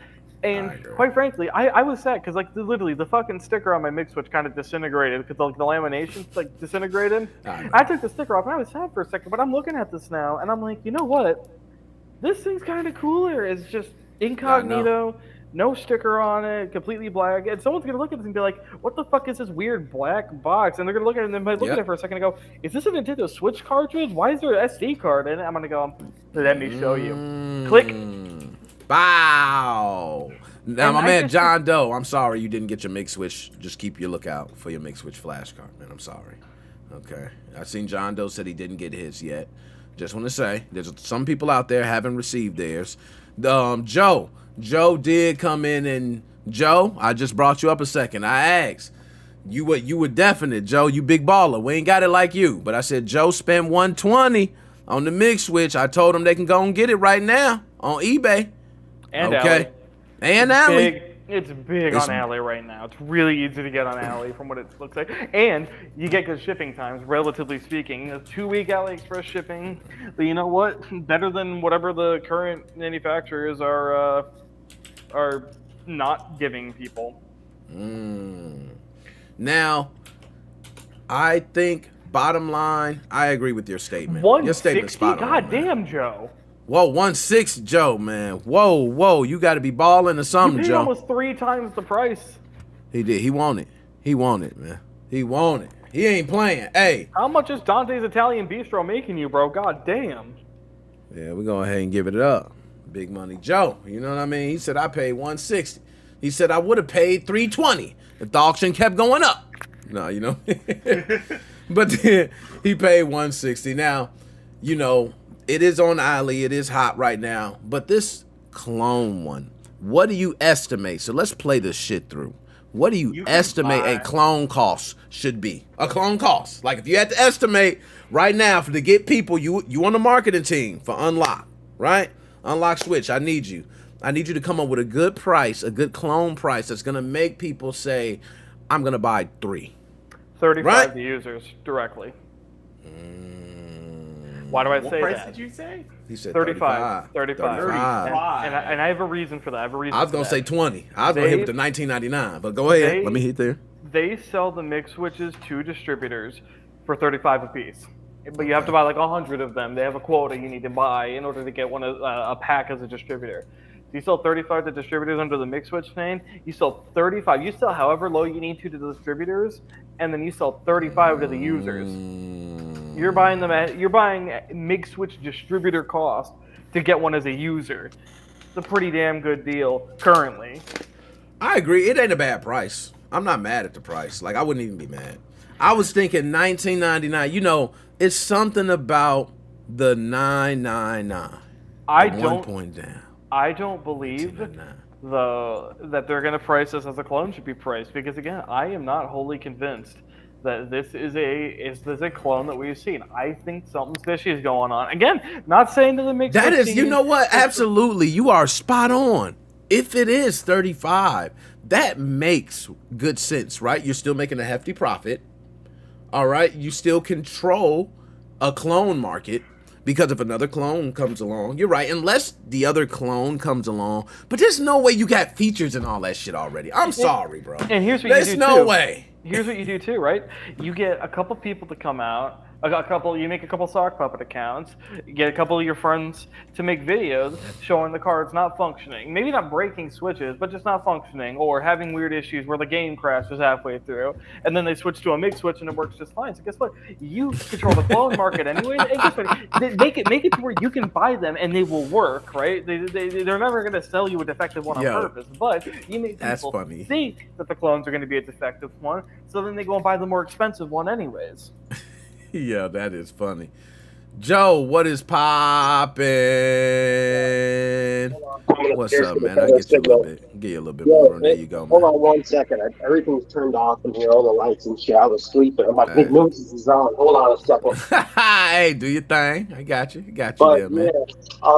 And quite frankly, I was sad because like literally the fucking sticker on my MigSwitch kind of disintegrated because like the lamination's like disintegrated. I took the sticker off and I was sad for a second, but I'm looking at this now and I'm like, you know what? This thing's kind of cooler. It's just incognito, no sticker on it, completely black. And someone's gonna look at this and be like, what the fuck is this weird black box? And they're gonna look at it and they might look at it for a second and go, is this a Nintendo Switch cartridge? Why is there an SD card in it? I'm gonna go, let me show you. Click. Bow. Now, my man John Doe, I'm sorry you didn't get your MigSwitch. Just keep your lookout for your MigSwitch flash card, man. I'm sorry. Okay. I seen John Doe said he didn't get his yet. Just want to say, there's some people out there haven't received theirs. Joe did come in, and Joe, I just brought you up a second. I asked. You were definite, Joe. You big baller. We ain't got it like you. But I said, Joe spent $120 on the MigSwitch. I told him they can go and get it right now on eBay. And Alley. And Alley. It's big on Alley right now. It's really easy to get on Alley from what it looks like. And you get good shipping times, relatively speaking. A 2-week AliExpress shipping. But you know what? Better than whatever the current manufacturers are not giving people. Now, I think, bottom line, I agree with your statement. Your statement's spot on. God damn, Joe. Whoa, 1.6, Joe, man. Whoa, you got to be balling or something, Joe. Almost 3 times the price. He did. He want it. He want it, man. He want it. He ain't playing. Hey. How much is Dante's Italian Bistro making you, bro? God damn. Yeah, we go ahead and give it up. Big Money Joe. You know what I mean? He said I paid 160. He said I would have paid 320 if the auction kept going up. No, you know. But then he paid 160. Now, you know, it is on Ali. It is hot right now. But this clone one, what do you estimate? So let's play this shit through. What do you estimate a clone cost should be? A clone cost. Like if you had to estimate right now to get people, you on the marketing team for Unlock, right? Unlock Switch, I need you. I need you to come up with a good price, a good clone price that's going to make people say, I'm going to buy 3. 35 right? to users directly. Why do I say that? What price did you say? He said 35. 35. And I have a reason for that. I was going to say 20. I was going to hit with the $19.99, but go ahead. Let me hit there. They sell the MigSwitches to distributors for 35 a piece. But you have to buy like 100 of them. They have a quota you need to buy in order to get a pack as a distributor. So you sell 35 to distributors under the MigSwitch name. You sell 35. You sell however low you need to the distributors, and then you sell 35 to the users. You're buying them at MigSwitch distributor cost to get one as a user. It's a pretty damn good deal currently. I agree. It ain't a bad price. I'm not mad at the price. Like I wouldn't even be mad. I was thinking $19.99. You know, it's something about the $9.99. One point down. I don't believe that they're going to price this as a clone should be priced because again, I am not wholly convinced that this is a clone that we've seen. I think something fishy is going on. Again, not saying that the MigSwitch. That is, you know what? Absolutely, you are spot on. If it is 35, that makes good sense, right? You're still making a hefty profit. All right, you still control a clone market. Because if another clone comes along, you're right, unless the other clone comes along. But there's no way you got features and all that shit already. I'm sorry, bro. And here's what there's you do no too. way. Here's what you do too, right? You get a couple people to come out. You make a couple sock puppet accounts. You get a couple of your friends to make videos showing the cards not functioning. Maybe not breaking switches, but just not functioning or having weird issues where the game crashes halfway through. And then they switch to a MigSwitch and it works just fine. So guess what? You control the clone market anyway. And guess what? Make it to where you can buy them and they will work, right? They're never going to sell you a defective one on purpose. But you make people think that the clones are going to be a defective one. So then they go and buy the more expensive one anyways. Yeah, that is funny. Joe, what is poppin'? What's up, man? I get you a little bit. Get you a little bit more. There you go, man. Hold on 1 second. Everything's turned off in here, all the lights and shit. I was sleeping. I'm like, Big Moose is on. Hold on a second. Hey, do your thing. I got you. There, man. Yeah.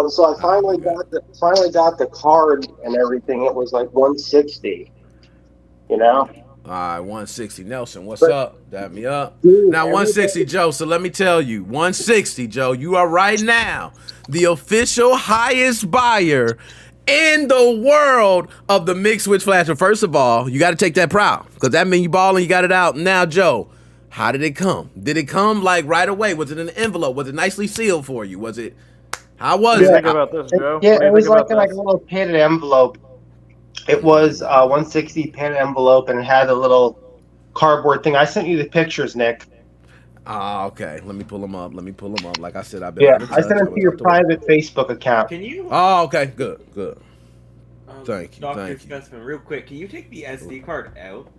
So I finally got the card and everything. It was like 160. You know. All right, 160. Nelson, what's up? Dab me up. Dude, now, 160, Joe. So let me tell you, 160, Joe, you are right now the official highest buyer in the world of the MigSwitch Flash. But first of all, you got to take that proud because that means you balling, you got it out. Now, Joe, how did it come? Did it come like right away? Was it in an envelope? Was it nicely sealed for you? Was it? How was it? Think about this, Joe. Yeah, it was like a little padded envelope. It was 160 padded envelope, and it had a little cardboard thing. I sent you the pictures, Nick. Okay. Let me pull them up. Like I said, I've been. Yeah, I sent them to your private Facebook account. Can you? Oh, okay. Good. Thank you. Dr. Specimen, real quick, can you take the SD card out?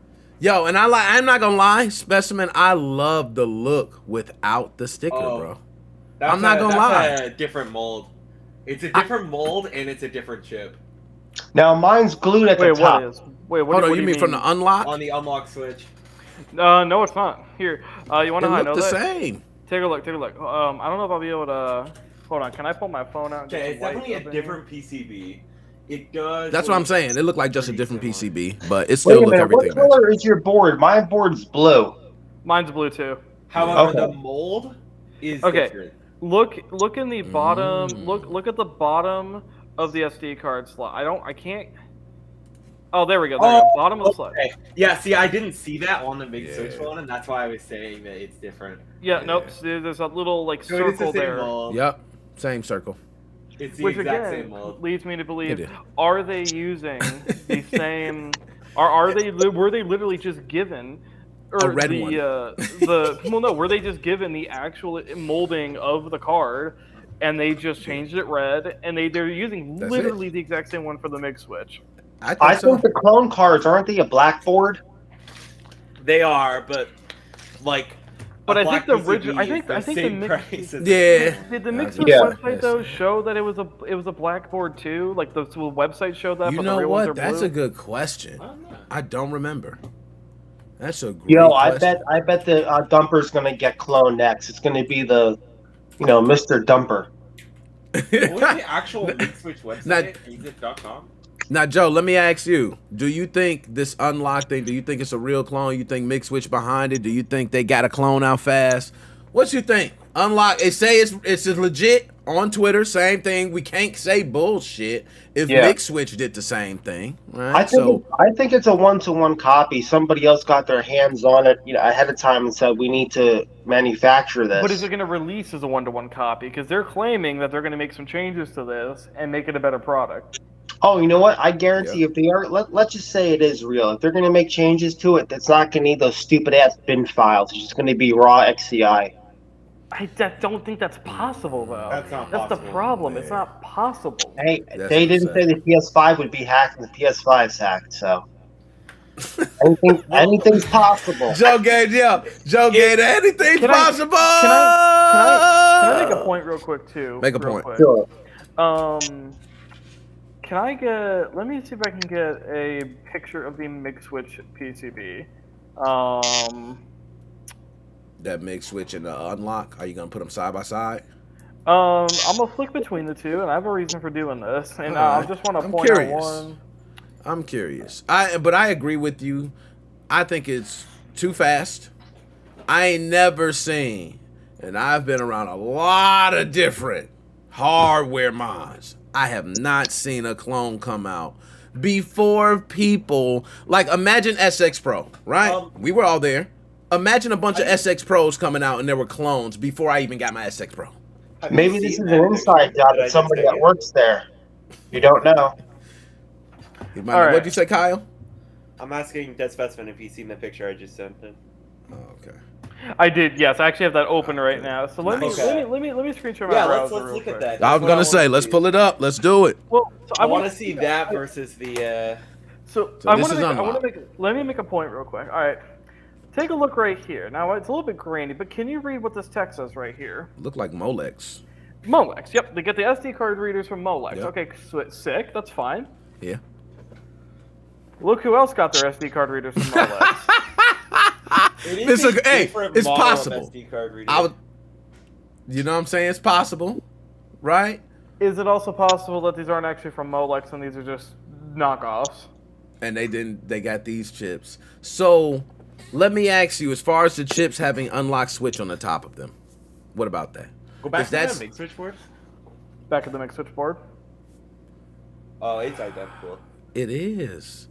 Yo, and I'm not gonna lie, Specimen, I love the look without the sticker, bro. I'm not gonna lie. That's a different mold. It's a different mold, and it's a different chip. Now mine's glued at the top. What do you mean from the unlock? On the unlock switch. No, it's not. Here, you want to know that? It looked the same. Take a look. I don't know if I'll be able to. Hold on, can I pull my phone out? Okay, it's definitely a different PCB. It does. That's what I'm saying. It looked like just a different PCB, but it still looked everything. What color is your board? My board's blue. Mine's blue too. However, the mold is different. Look in the bottom. Look at the bottom of the SD card slot. I can't. Oh, there we go. Bottom of the slot. Yeah, see, I didn't see that on the MigSwitch one, and that's why I was saying that it's different. Yeah, nope. There's a little circle there. Mold. Yep, same circle. It's the exact same mold. Leads me to believe: are they using the same? Were they literally just given or red the one. well, no, were they just given the actual molding of the card, and they just changed it red, and they're using That's literally the exact same one for the MigSwitch. I think the clone cards aren't they a blackboard? They are, but like. But a I think black the PCB original, I is think the the same Mix, price as Yeah. did the I MigSwitch just- website though yes. show that it was a blackboard too? Like the website showed that. You but know the real ones what? are That's blue? a good question. I don't remember. That's a great Yo, question. I bet the dumper's gonna get cloned next. It's gonna be the, Mr. Dumper. What was the actual MigSwitch website? Exit.com? Now, Joe, let me ask you: do you think this unlock thing? Do you think it's a real clone? You think MigSwitch behind it? Do you think they got a clone out fast? What you think? Unlock. They say it's legit on Twitter. Same thing. We can't say bullshit if MigSwitch did the same thing, right? I think it's a 1-to-1 copy. Somebody else got their hands on it, ahead of time and said we need to manufacture this. But is it going to release as a 1-to-1 copy? Because they're claiming that they're going to make some changes to this and make it a better product. Oh, you know what? I guarantee if they are, let's just say it is real. If they're going to make changes to it, that's not going to need those stupid ass bin files. It's just going to be raw XCI. I don't think that's possible, though. That's not That's possible. the problem. It's not possible. Hey, That's they didn't what I'm say the PS5 would be hacked and the PS5's hacked, so anything's possible. Joe gave anything Can possible. Can I make a point real quick too? Make a real point. quick? Sure. Can I get? Let me see if I can get a picture of the MigSwitch PCB. That MigSwitch and the unlock. Are you gonna put them side by side? I'm gonna flick between the two, and I have a reason for doing this, and I just want to I'm point curious. out one. I'm curious. But I agree with you. I think it's too fast. I ain't never seen, and I've been around a lot of different hardware mods. I have not seen a clone come out before people like imagine SX Pro, right? We were all there. Imagine a bunch of SX Pros coming out and there were clones before I even got my SX Pro. Maybe this is an inside job with somebody that works there. You don't know. What'd you say, Kyle? I'm asking Dead Specimen if he's seen the picture I just sent him. Oh, okay. I did, yes. I actually have that open right now. So let me screen share my browser. Let's real look quick. at that. I was gonna say, let's pull it up. Let's do it. Well, so I want to see that versus the. So this is unlocked. let me make a point real quick. All right, take a look right here. Now it's a little bit grainy, but can you read what this text says right here? Look like Molex. Molex. Yep, they get the SD card readers from Molex. Yep. Okay, sick. That's fine. Yeah. Look who else got their SD card readers from Molex. It's possible. You know what I'm saying? It's possible, right? Is it also possible that these aren't actually from Molex and these are just knockoffs? And they got these chips. So let me ask you, as far as the chips having unlocked switch on the top of them, what about that? Go back to that MigSwitch board. Back at the MigSwitch board. Oh, it's identical. It is.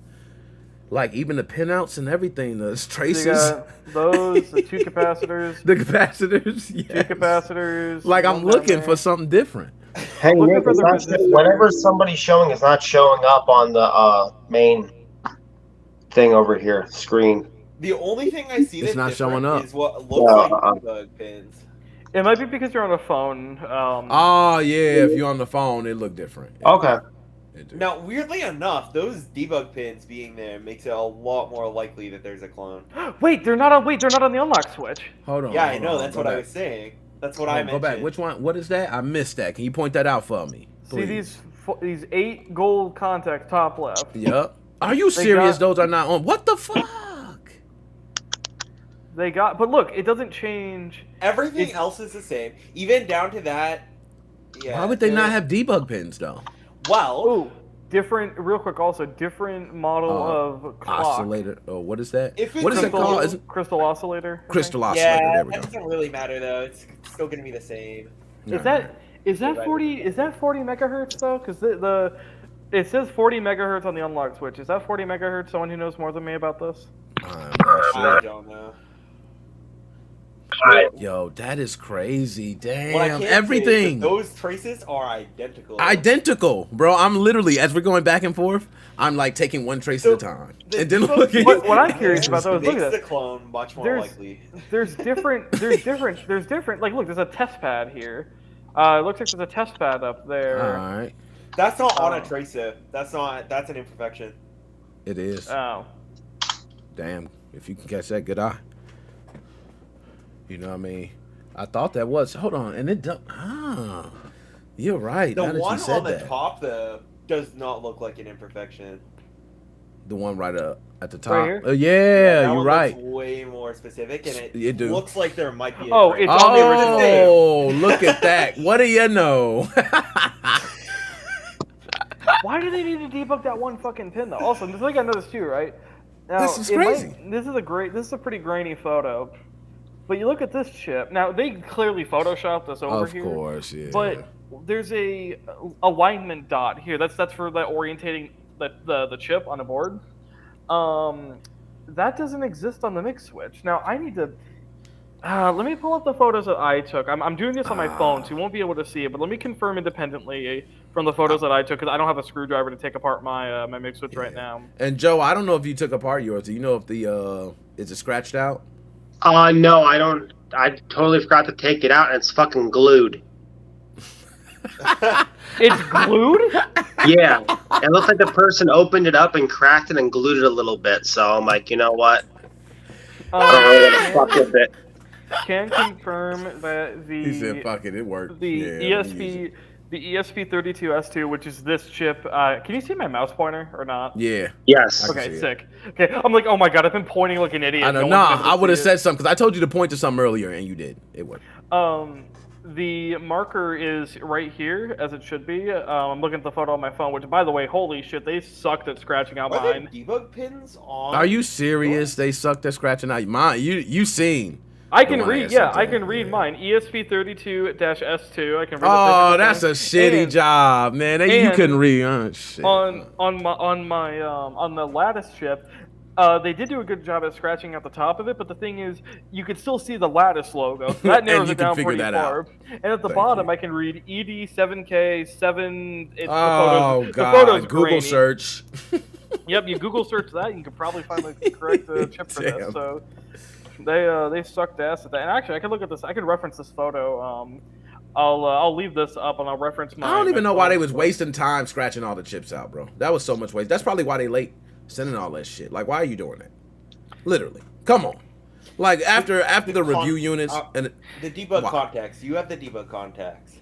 Like even the pinouts and everything, the traces. So you got those, the two capacitors. The capacitors, yes. Two capacitors. Like I'm looking for something different. Hey, Nick, whatever somebody's showing is not showing up on the main thing over here, screen. The only thing I see It's not showing up. is what looks like debug pins. It might be because you're on a phone. Oh yeah, if you're on the phone, it look different. Okay. Now, weirdly enough, those debug pins being there makes it a lot more likely that there's a clone. Wait, they're not on the unlock switch. Hold on. Yeah, hold I know. on, That's go what I back. was saying. That's what I mentioned. Go back. Which one? What is that? I missed that. Can you point that out for me? Please? See these 8 gold contacts top left. Yep. Are you serious? Those are not on. What the fuck? They got, but look, it doesn't change. Everything else is the same, even down to that. Yeah. Why would they not have debug pins though? Well, ooh, different. Real quick, also different model of clock. Oscillator. Oh, what is that? If it's What is it called? Is it crystal oscillator? crystal oscillator? yeah, There we that go. doesn't really matter though. It's still gonna be the same. Is that 40? Is that 40 megahertz though? Because it says 40 megahertz on the unlock switch. Is that 40 megahertz? Someone who knows more than me about this? I'm not sure. I don't know. Yo, that is crazy. What I Damn, can say is everything. that those traces are identical. Identical, bro. I'm literally, as we're going back and forth, I'm like taking one trace at a time. And then looking. What I'm curious about though is look makes at the that. clone much more likely. There's different. Like, look, there's a test pad here. It looks like there's a test pad up there. All right. That's not on a tracer. That's an imperfection. It is. Oh. Damn. If you can catch that, good eye. You know what I mean? I thought that was. Hold on. And it don't. Ah. You're right. The now that one you said on the that. top, though, does not look like an imperfection. The one right at the top. Right here? Yeah, that you're one right. looks way more specific, and It do. looks like there might be. Oh, trace. it's on the original game. Oh, look at that. What do you know? Why do they need to debug that one fucking pin though? Also, the thing I noticed too, right? Now, This is crazy. This is a pretty grainy photo. But you look at this chip. Now they clearly photoshopped this over Of here. course, yeah. But there's a alignment dot here. That's for the orientating the chip on the board. That doesn't exist on the MigSwitch. Now I need to. Let me pull up the photos that I took. I'm doing this on my phone, so you won't be able to see it. But let me confirm independently from the photos that I took, because I don't have a screwdriver to take apart my my MigSwitch right now. And Joe, I don't know if you took apart yours. Do you know if the is it scratched out? No, I don't. I totally forgot to take it out, and it's fucking glued. It's glued? Yeah, it looks like the person opened it up and cracked it and glued it a little bit. So I'm like, you know what? I don't really want to fuck with it. Can confirm that He said, "Fuck it, it worked." The ESP, the ESP32S2, which is this chip. Can you see my mouse pointer or not? Yeah. Yes. I can see Okay, it. sick. Okay, I'm like, oh my god, I've been pointing like an idiot. I know. No Nah, one's been able I to would have see said something because I told you to point to something earlier, and you did. It worked. it. The marker is right here, as it should be. I'm looking at the photo on my phone, which, by the way, holy shit, they sucked at scratching out Are there mine. debug pins on? Are you serious? They sucked at scratching out mine. You seen? I the can one read, had yeah, I something, can read yeah. mine. ESP32-S2. I can read. Oh, the that's a shitty job, man. You And couldn't read. Shit. on the lattice chip. They did do a good job at scratching out the top of it, but the thing is, you could still see the lattice logo. So that narrows you it can down figure pretty that far. out. And at the Thank bottom, you. I can read ED7K7. Oh the God! photo's Google grainy. search. Yep, you Google search that, you can probably find the correct chip for Damn. this. So they sucked ass at that. And actually, I can look at this. I can reference this photo. I'll leave this up and I'll reference my. I don't even know why they was photos. wasting time scratching all the chips out, bro. That was so much waste. That's probably why they late sending all that shit. Like, why are you doing that? Literally, come on. Like after the review units and the debug Wow. contacts. You have the debug contacts.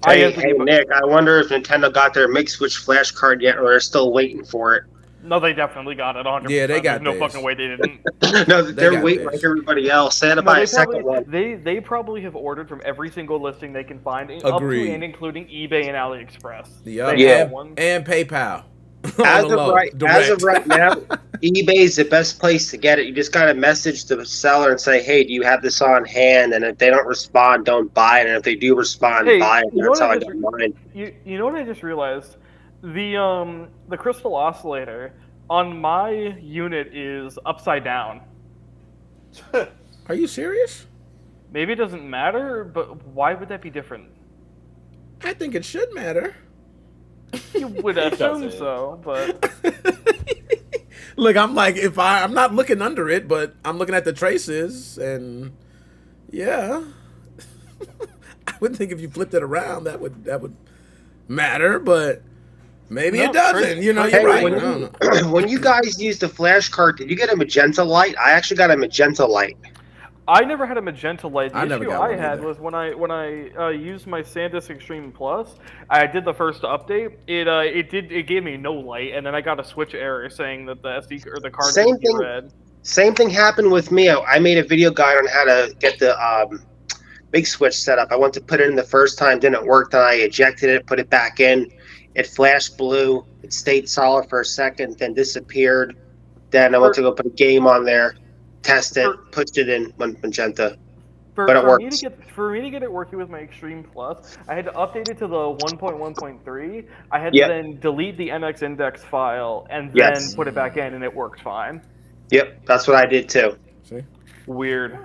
Hey, Nick, I wonder if Nintendo got their MigSwitch flash card yet, or they're still waiting for it. No, they definitely got it. 100%. Yeah, they got There's no theirs. fucking way they didn't. No, they're got waiting theirs. like everybody else. They had to No, buy they a second probably, one. they probably have ordered from every single listing they can find, up Agreed. to and including eBay and AliExpress. Yep. They Yeah. have one. and PayPal. As On the of low, right direct. now, eBay is the best place to get it. You just gotta message the seller and say, "Hey, do you have this on hand?" And if they don't respond, don't buy it. And if they do respond, Hey, buy it. you know That's what how I I just got mine. You know what I just realized? The crystal oscillator on my unit is upside down. Are you serious? Maybe it doesn't matter, but why would that be different? I think it should matter. You would It assume doesn't. so, but Look, I'm like, I'm not looking under it, but I'm looking at the traces, and yeah, I would think if you flipped it around, that would matter, but maybe No, it doesn't. You know, Hey, you're right. when I don't know. when you guys used the flash card, did you get a magenta light? I actually got a magenta light. I never had a magenta light. The I never issue got I one had either. was when I used my SanDisk Extreme Plus. I did the first update. It gave me no light, and then I got a switch error saying that the SD or the card Same didn't be thing. read. Same thing happened with me. I made a video guide on how to get the MigSwitch set up. I went to put it in the first time, didn't work. Then I ejected it, put it back in. It flashed blue. It stayed solid for a second, then disappeared. Then I went to go put a game on there, test it, pushed it in, went magenta. But it For me works. for me to get it working with my Extreme Plus, I had to update it to the 1.1.3. I had Yep. to then delete the MX index file and then Yes. put it back in, and it worked fine. Yep, that's what I did too. See, Weird.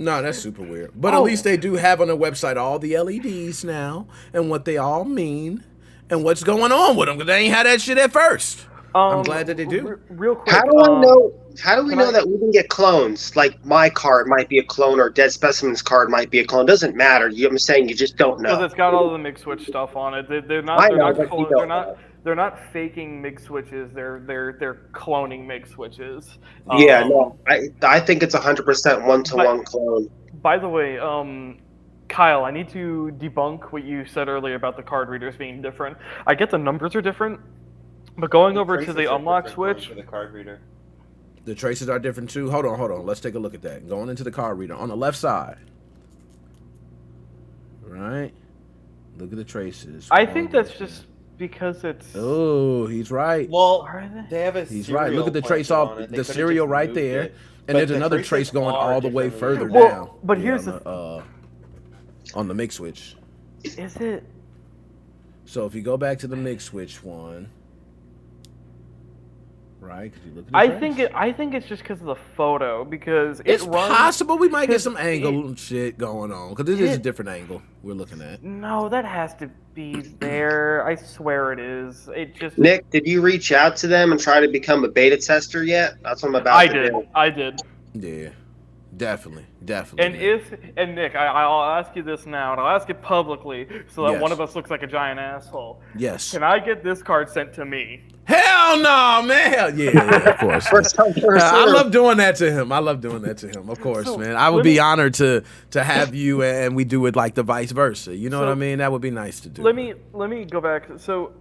No, that's super weird. But at least they do have on their website all the LEDs now and what they all mean and what's going on with them because they ain't had that shit at first. I'm glad that they do. Real quick. How do I know? How do we know that we can get clones? Like my card might be a clone, or Dead Specimen's card might be a clone. Doesn't matter. I'm saying you just don't know. Because it's got all the MigSwitch stuff on it. They're not. They're not faking MigSwitches. They're cloning MigSwitches. Yeah, no. I think it's 100% one-to-one clone. By the way, Kyle, I need to debunk what you said earlier about the card readers being different. I get the numbers are different, but going over to the unlock switch for the card reader. The traces are different too. Hold on. Let's take a look at that. Going into the card reader on the left side. Right? Look at the traces. I think that's just because it's. Oh, he's right. Well, they have a. He's right. Look at the trace off the serial right there, and there's another trace going all the way further well, down. But here's on the MigSwitch. Is it? So if you go back to the MigSwitch one. Right, because you look at the I think it's just because of the photo because it's possible we might get some angle shit going on because this is a different angle we're looking at. No, that has to be there. I swear it is. It just. Nick, did you reach out to them and try to become a beta tester yet? That's what I'm about to do. I did. Yeah, definitely. And Nick, I'll ask you this now, and I'll ask it publicly so that one of us looks like a giant asshole. Yes. Can I get this card sent to me? Hell no, man. Yeah, of course. I love doing that to him. Of course, man. I would be honored to have you, and we do it like the vice versa. You know what I mean? That would be nice to do. Let me go back. So,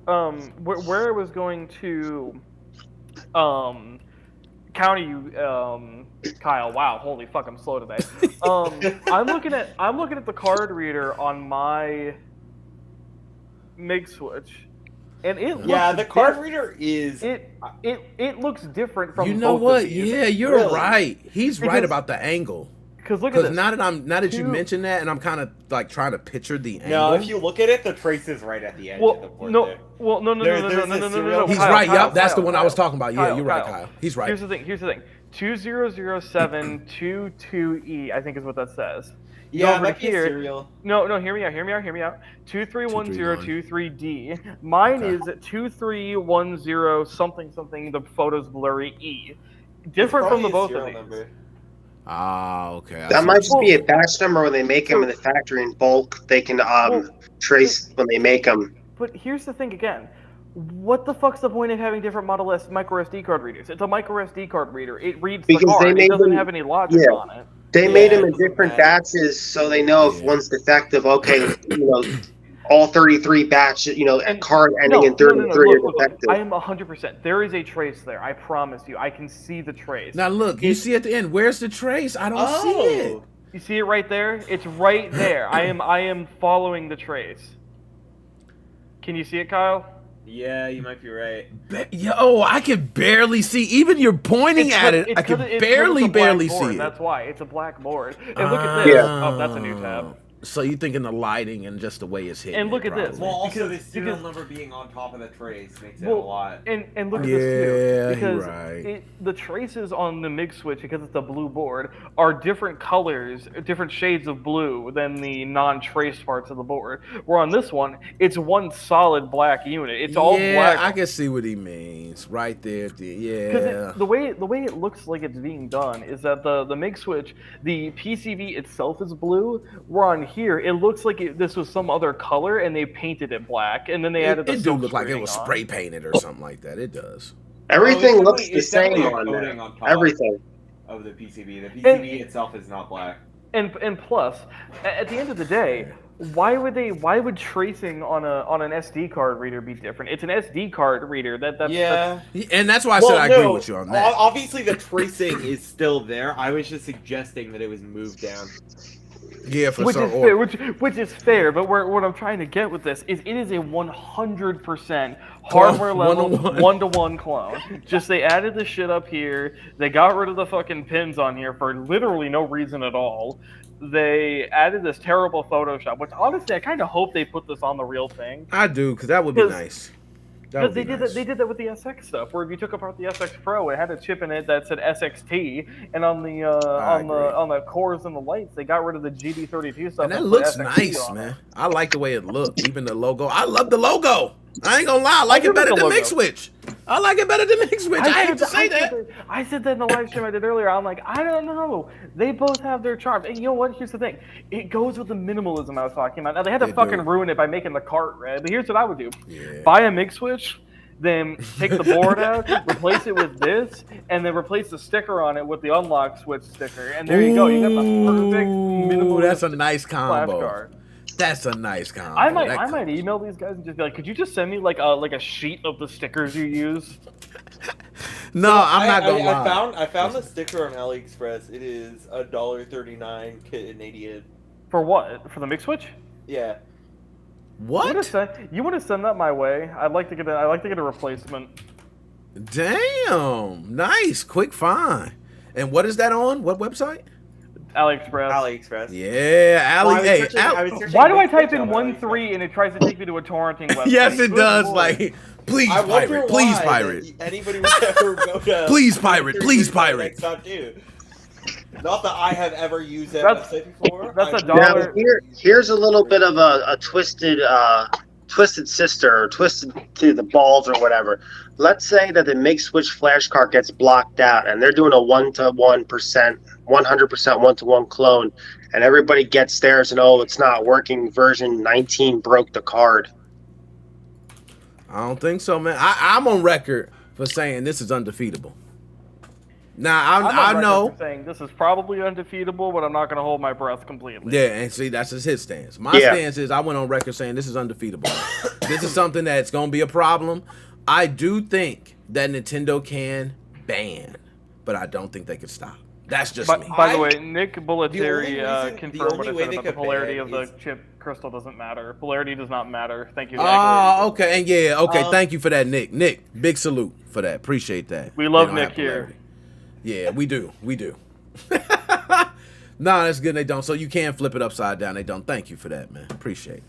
where I was going to, counter you, Kyle. Wow, holy fuck, I'm slow today. I'm looking at the card reader on my MigSwitch. And the card reader is it looks different from. You know both what? Of these. Yeah, you're right. He's right about the angle. Because look at this. Now that you mention that, and I'm kind of like trying to picture the angle. No, if you look at it, the trace is right at the edge of the board. No. He's right. Yep, that's the one I was talking about. Yeah, you're right, Kyle. He's right. Here's the thing. 200722E, I think is what that says. Yeah, it might be a serial. No, hear me out. 231023D. Mine is 2310 something. The photo's blurry E. Different from the both of these. Ah, okay. That might just be a batch number when they make them in the factory in bulk. They can trace when they make them. But here's the thing again. What the fuck's the point of having different Model S micro SD card readers? It's a micro SD card reader. It reads the card. It doesn't have any logic on it. They made them in different batches so they know if one's defective. Okay, all 33 batches, card ending in 33 are defective. I am 100%. There is a trace there. I promise you. I can see the trace. Now look, you see at the end. Where's the trace? I don't see it. You see it right there? It's right there. I am following the trace. Can you see it, Kyle? Yeah, you might be right. Yo, I can barely see. Even you're pointing at it, I can barely see it. That's why. It's a black board. And look at this. Yeah. Oh, that's a new tab. So you thinking the lighting and just the way it's hitting. And look at this. Well, also the serial number being on top of the trace makes it a lot. And look at this too. Because right. The traces on the MigSwitch, because it's a blue board, are different colors, different shades of blue than the non-traced parts of the board. Where on this one, it's one solid black unit. It's all black. I can see what he means right there. Because the way it looks like it's being done is that the MigSwitch, the PCB itself is blue. Where on here, it looks like this was some other color, and they painted it black, and then they added the. It do look like it was spray painted or something like that. It does. Everything looks the same on there. Everything of the PCB. The PCB itself is not black. And plus, at the end of the day, why would tracing on an SD card reader be different? It's an SD card reader. And that's why I said I agree with you on that. Obviously, the tracing is still there. I was just suggesting that it was moved down. Yeah, which is fair, but what I'm trying to get with this is it is a 100% hardware level one-to-one clone. Just they added the shit up here. They got rid of the fucking pins on here for literally no reason at all. They added this terrible Photoshop, which honestly I kind of hope they put this on the real thing. I do, because that would be nice. Because they did that with the SX stuff, where if you took apart the SX Pro, it had a chip in it that said SXT, and on the cores and the lights, they got rid of the GD32 stuff. And that looks put SXT nice, on man. it. I like the way it looked, even the logo. I love the logo. I ain't gonna lie, I like it better than MigSwitch. I like it better than MigSwitch. I hate to say that. I said that in the live stream I did earlier. I'm like, I don't know. They both have their charm. And you know what? Here's the thing. It goes with the minimalism I was talking about. Now, they had to fucking ruin it by making the cart red. But here's what I would do. Yeah. Buy a MigSwitch, then take the board out, replace it with this, and then replace the sticker on it with the unlock switch sticker. And there you go. You got the perfect minimalist. That's a nice combo. Card. That's a nice combo. I might email these guys and just be like, could you just send me like a sheet of the stickers you use? No, so I'm not gonna lie. I found the sticker on AliExpress. It is $1.39 Canadian. For what? For the MigSwitch? Yeah. What? You want to send that my way? I'd like to get a replacement. Damn, nice, quick find. And what is that on? What website? AliExpress. Yeah, why do I type in 1.3 and it tries to take me to a torrenting website? Yes, it does. Lord. Like, please pirate, please pirate. Anybody would ever go to please pirate, please pirate. Not that I have ever used that website before. That's $1. Now, here's a little bit of a twisted sister, or twisted to the balls or whatever. Let's say that the MigSwitch flash card gets blocked out, and they're doing a 100% one-to-one clone, and everybody gets theirs, and it's not working. Version 19 broke the card. I don't think so, man. I'm on record for saying this is undefeatable. Now I know saying this is probably undefeatable, but I'm not going to hold my breath completely. Yeah, and see, that's just his stance. My stance is I went on record saying this is undefeatable. This is something that's going to be a problem. I do think that Nintendo can ban, but I don't think they can stop. That's just me. By the way, Nick Bulletary confirmed what I said about the polarity of the chip crystal doesn't matter. Polarity does not matter. Thank you. Oh, okay, and thank you for that, Nick. Nick, big salute for that. Appreciate that. We love Nick here. Yeah, we do. No, that's good. They don't. So you can flip it upside down. They don't. Thank you for that, man. Appreciate it.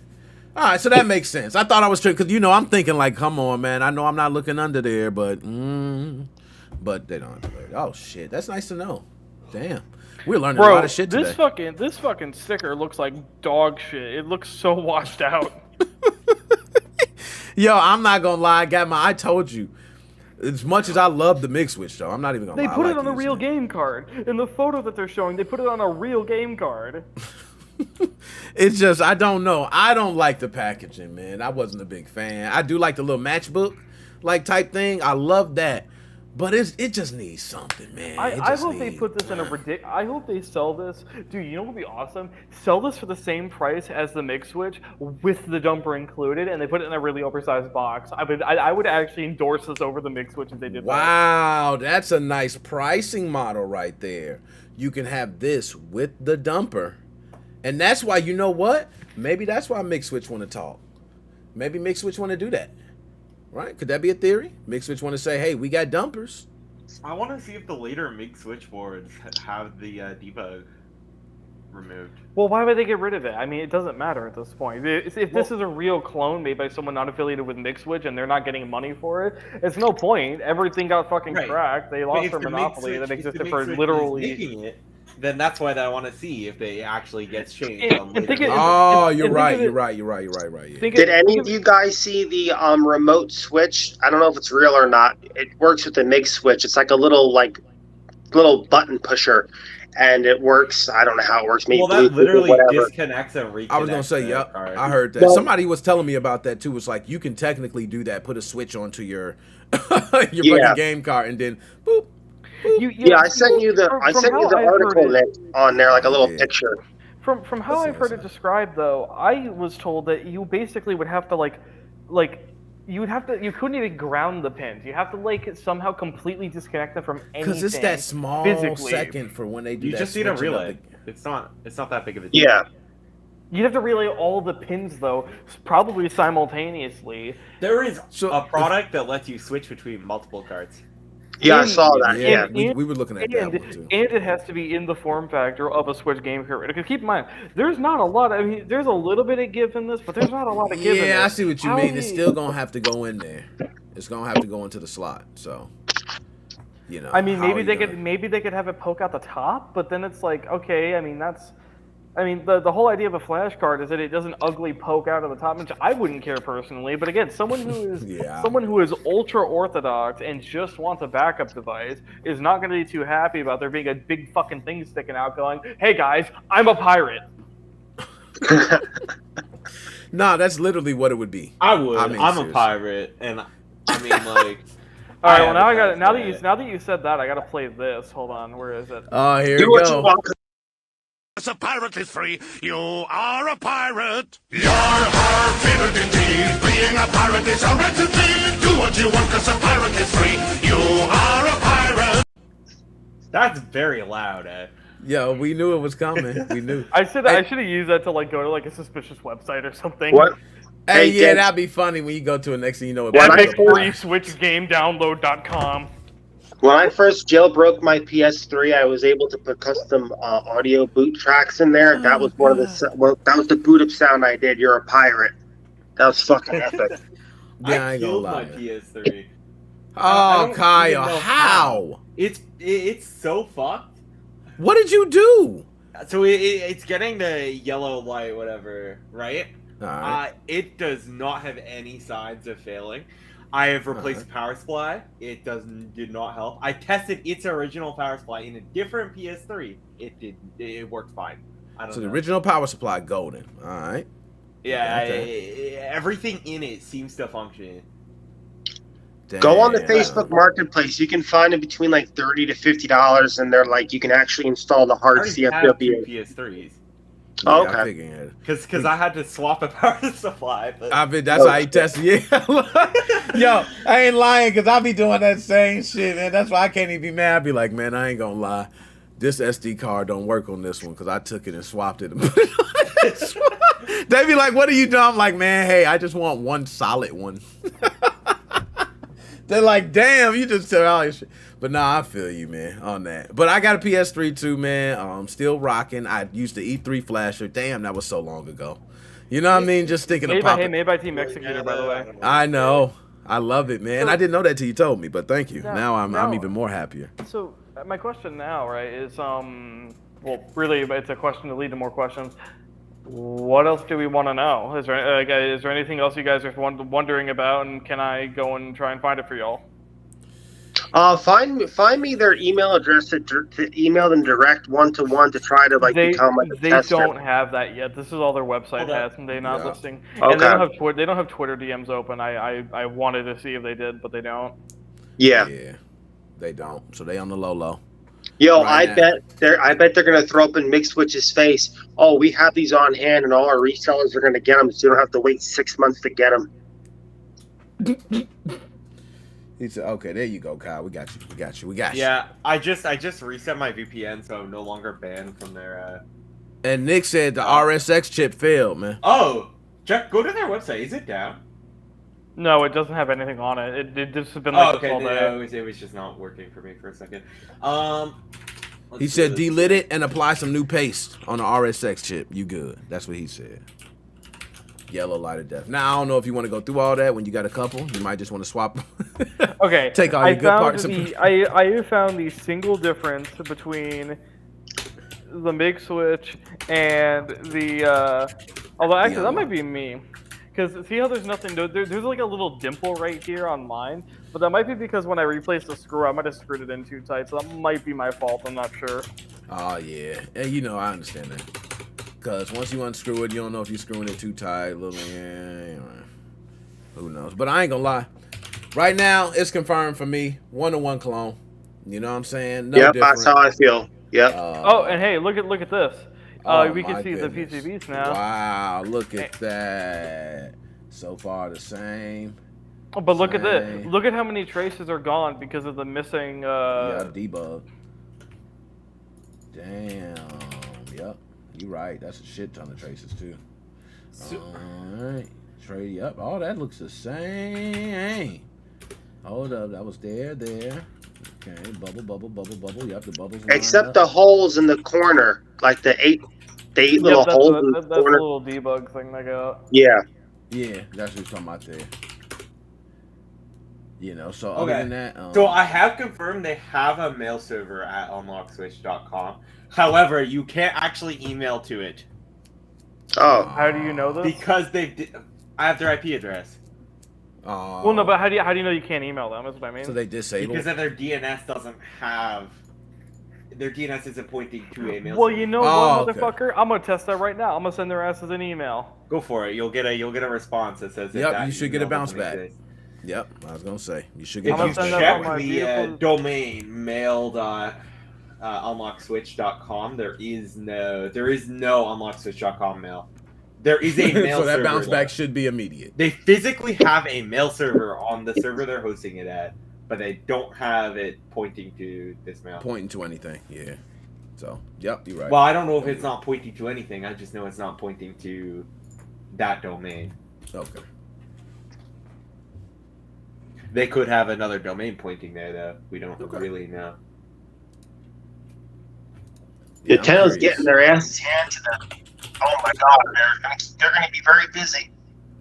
All right, so that makes sense. I thought I was tricked because I'm thinking like, come on, man. I know I'm not looking under there, but they don't. Oh shit, that's nice to know. Damn, we're learning a lot of shit today. This fucking sticker looks like dog shit. It looks so washed out. Yo, I'm not gonna lie, I told you. As much as I love the MigSwitch, though, I'm not even gonna lie. They put it on a real game card. In the photo that they're showing, they put it on a real game card. It's just, I don't know. I don't like the packaging, man. I wasn't a big fan. I do like the little matchbook like type thing. I love that. But it just needs something, man. I hope they put this in a ridiculous. I hope they sell this. Dude, you know what would be awesome? Sell this for the same price as the MigSwitch with the dumper included, and they put it in a really oversized box. I would actually endorse this over the MigSwitch if they did that. Wow, that's a nice pricing model right there. You can have this with the dumper. And that's why, you know what? Maybe that's why MigSwitch want to talk. Maybe MigSwitch want to do that. Right? Could that be a theory? MigSwitch want to say, hey, we got dumpers. I want to see if the later MigSwitch boards have the debug removed. Well, why would they get rid of it? I mean, it doesn't matter at this point. If this is a real clone made by someone not affiliated with MigSwitch and they're not getting money for it, it's no point. Everything got fucking cracked. They lost their monopoly that existed for literally... Then that's why I want to see if they actually gets changed. You're right. Yeah. Did any of you guys see the remote switch? I don't know if it's real or not. It works with the MigSwitch. It's like a little button pusher, and it works. I don't know how it works. Maybe that literally disconnects and reconnects. I was gonna say, yep. I heard that. Somebody was telling me about that too. It's like you can technically do that. Put a switch onto your fucking game card, and then boop. I sent you the article on there, like a little picture. From how I've heard it described, though, I was told that you basically would have to you couldn't even ground the pins. You have to somehow completely disconnect them from anything. Because it's that small second for when they do that. You just need a relay. It's not that big of a deal. Yeah. You'd have to relay all the pins, though, probably simultaneously. There is a product that lets you switch between multiple cards. Yeah, I saw that. Yeah, Yeah. we were looking at that one too. And it has to be in the form factor of a Switch game carrier. Because keep in mind, there's not a lot. I mean, there's a little bit of give in this, but there's not a lot of give in this. Yeah, I see what you How mean. do It's you- still gonna have to go in there. It's gonna have to go into the slot. So, you know. I mean, how maybe are they you could gonna- maybe they could have it poke out the top, but then it's like, okay, I mean that's. I mean, the whole idea of a flash card is that it doesn't ugly poke out of the top, which I wouldn't care personally. But again, someone who is Yeah. someone who is ultra orthodox and just wants a backup device is not going to be too happy about there being a big fucking thing sticking out, going, "Hey guys, I'm a pirate." Nah, that's literally what it would be. I would. I mean, I'm a seriously. pirate, and I mean, like. All right, well now I advertise got that. now that you said that, I got to play this. Hold on, where is it? Oh, here Do we what you go. want. A pirate is free. You are a pirate. You're a pirate indeed. Being a pirate is a right indeed. Do what you want, 'cause a pirate is free. You are a pirate. That's very loud, Yo, we knew it was coming. We knew. I should have used that to like go to like a suspicious website or something. What? Hey, Hey, yeah, Dad. that'd be funny when you go to a next thing you know it. When pops I up. first- Free Switch game download.com. When I first jailbroke my PS3, I was able to put custom audio boot tracks in there. That was one of the that was the boot up sound I did. You're a pirate. That was fucking epic. Yeah, I ain't gonna killed my lie. PS3. I Oh, don't even Kyle, know how? It's so fucked. What did you do? So it's getting the yellow light, whatever, right? All right. It does not have any signs of failing. I have replaced power supply. It did not help. I tested its original power supply in a different PS3. It worked fine. I don't So know. the original power supply golden. All right. Yeah, Okay. everything in it seems to function. Go on the Damn. Facebook Marketplace. You can find it between like $30 to $50, and they're like you can actually install the I hard already have two CFW. PS3s Yeah, Oh, I okay. figured. because I had to swap a power supply. But I mean, that's how he tested. Yeah. Yo, I ain't lying because I be doing that same shit, man. That's why I can't even be mad. I be like, man, I ain't gonna lie. This SD card don't work on this one because I took it and swapped it and put it on this one. They be like, what are you doing? I'm like, man, hey, I just want one solid one. They're like, damn, you just tell all your shit. But nah, I feel you, man, on that. But I got a PS3 too, man. Still rocking. I used the E3 flasher. Damn, that was so long ago. You know what I mean? Just thinking of popping. Made by Team Executor, by the way. I know. I love it, man. I didn't know that till you told me, but thank you. Now I'm even more happier. So my question now, right, is well, really, it's a question to lead to more questions. What else do we want to know? Is there anything else you guys are wondering about, and can I go and try and find it for y'all? Find me their email address to email them direct one-to-one to try to like become like a They tester. don't have that yet. This is all their website Hold on. has, and they're not Yeah. listing. Okay. And they don't have Twitter. They don't have Twitter DMs open. I wanted to see if they did, but they don't. Yeah. They don't. So they on the low. Yo, Right I now. bet they're gonna throw up in MigSwitch's face. Oh, we have these on hand, and all our resellers are gonna get them, so you don't have to wait 6 months to get them. He said, okay, there you go, Kyle. We got you. yeah, I just reset my VPN, so I'm no longer banned from their. And Nick said the RSX chip failed, man. Oh, go to their website. Is it down? No, it doesn't have anything on it. It just has been Oh, like okay. this all day. No, it was just not working for me for a second. He said delit it and apply some new paste on the RSX chip. You good. That's what he said. Yellow light of death. Now, I don't know if you want to go through all that when you got a couple. You might just want to swap. Okay. Take all your good parts. I found the single difference between the MigSwitch and the. Although actually, that might be me. Because see how there's nothing. There's like a little dimple right here on mine, but that might be because when I replaced the screw, I might have screwed it in too tight. So that might be my fault. I'm not sure. Oh, yeah. And you know, I understand that. Because once you unscrew it, you don't know if you're screwing it too tight. Who knows? But I ain't going to lie. Right now, it's confirmed for me. 1-to-1 clone. You know what I'm saying? No Yep, different. that's how I feel. Yep. Oh, and hey, look at this. We can my see goodness. the PCBs now. Wow, look at that. So far the same. Oh, but look at this. Same. Look at how many traces are gone because of the missing. Yeah, debug. Damn. Yep. You right. That's a shit ton of traces too. Alright. Trade up. Oh, that looks the same. Hold up. That was there. Okay, bubble. Yep, the bubbles. Except the holes in the corner, like the eight little Yep, holes in the that's a corner. little debug thing they got. Yeah. Yeah, that's what you're talking about there. You know, so Okay. other than that, So I have confirmed they have a mail server at unlockswitch.com. However, you can't actually email to it Oh. How do you know this? because I have their IP address. Well, no, but how do you know you can't email them? Is what I mean. So they disabled. Because their DNS doesn't have. Their DNS isn't pointing to a mail Well, server. you know what, motherfucker? I'm gonna test that right now. I'm gonna send their asses an email. Go for it. You'll get a response that says Yep, that you should get a email bounce doesn't back. exist. Yep, I was gonna say you should If get. I'm you gonna send that check on my the beautiful- domain mail.unlockswitch.com, there is no unlockswitch.com mail. There is a mail So that server bounce back there. should be immediate. They physically have a mail server on the server they're hosting it at, but they don't have it pointing to this mail. Pointing to anything, yeah. So, yep, you're right. Well, I don't know if it's not pointing to anything. I just know it's not pointing to that domain. Okay. They could have another domain pointing there, though. We don't really know. Yeah, I'm Nintendo's curious. getting their asses handed to them. Oh my God, they're gonna be very busy.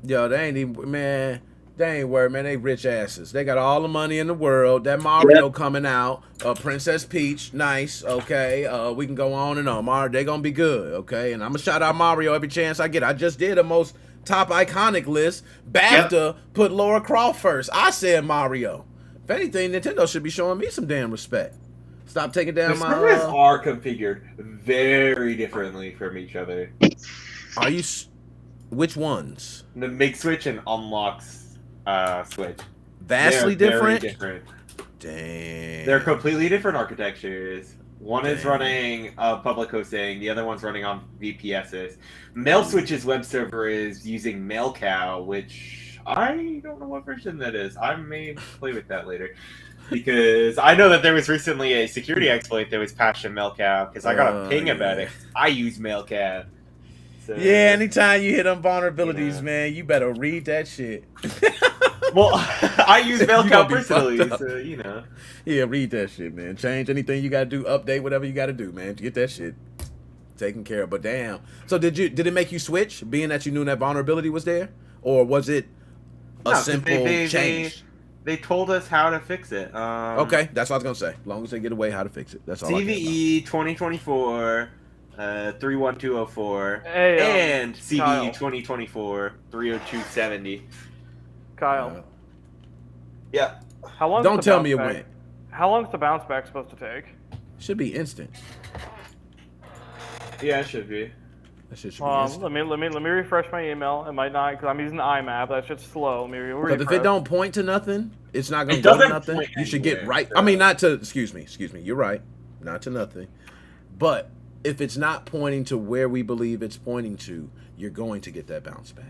Yo, they ain't even, man. They ain't worried, man. They rich asses. They got all the money in the world. That Mario coming out. Princess Peach, nice. Okay. We can go on and on. Mario, they gonna be good. Okay. And I'm gonna shout out Mario every chance I get. I just did a most top iconic list. BAFTA put Laura Croft first. I said Mario. If anything, Nintendo should be showing me some damn respect. Stop taking down The my. servers are configured very differently from each other. Are you? Which ones? The MigSwitch and Unlocks Switch. Vastly They're very different. different. Damn. They're completely different architectures. One is Damn. running public hosting, the other one's running on VPSs. MailSwitch's web server is using MailCow, which I don't know what version that is. I may play with that later. Because I know that there was recently a security exploit that was patched in MailCow, because I got a ping about it. I use MailCow. So, Yeah, anytime you hit them vulnerabilities, Yeah. man, you better read that shit. Well, I use You gonna MailCow be personally, fucked up. so you know. Yeah, read that shit, man. Change anything you gotta do, update whatever you gotta do, man. Get that shit taken care of. But damn. So did it make you switch, being that you knew that vulnerability was there? Or was it a No, 'cause simple change? They told us how to fix it. Okay, that's what I was gonna say. As long as they get away how to fix it. That's all I care about. CVE 2024 31204 Hey, and CVE Kyle. 2024 30270. Kyle, Yeah. how long? Don't tell me it went. How long is the bounce back supposed to take? Should be instant. Yeah, it should be. That shit should be instant. Let me refresh my email. It might not, because I'm using IMAP. That shit's slow. Let me refresh. But if it don't point to nothing, it's not gonna It go to doesn't nothing. point You should get anywhere, right. so- I mean, not to. Excuse me. You're right. Not to nothing. But if it's not pointing to where we believe it's pointing to, you're going to get that bounce back.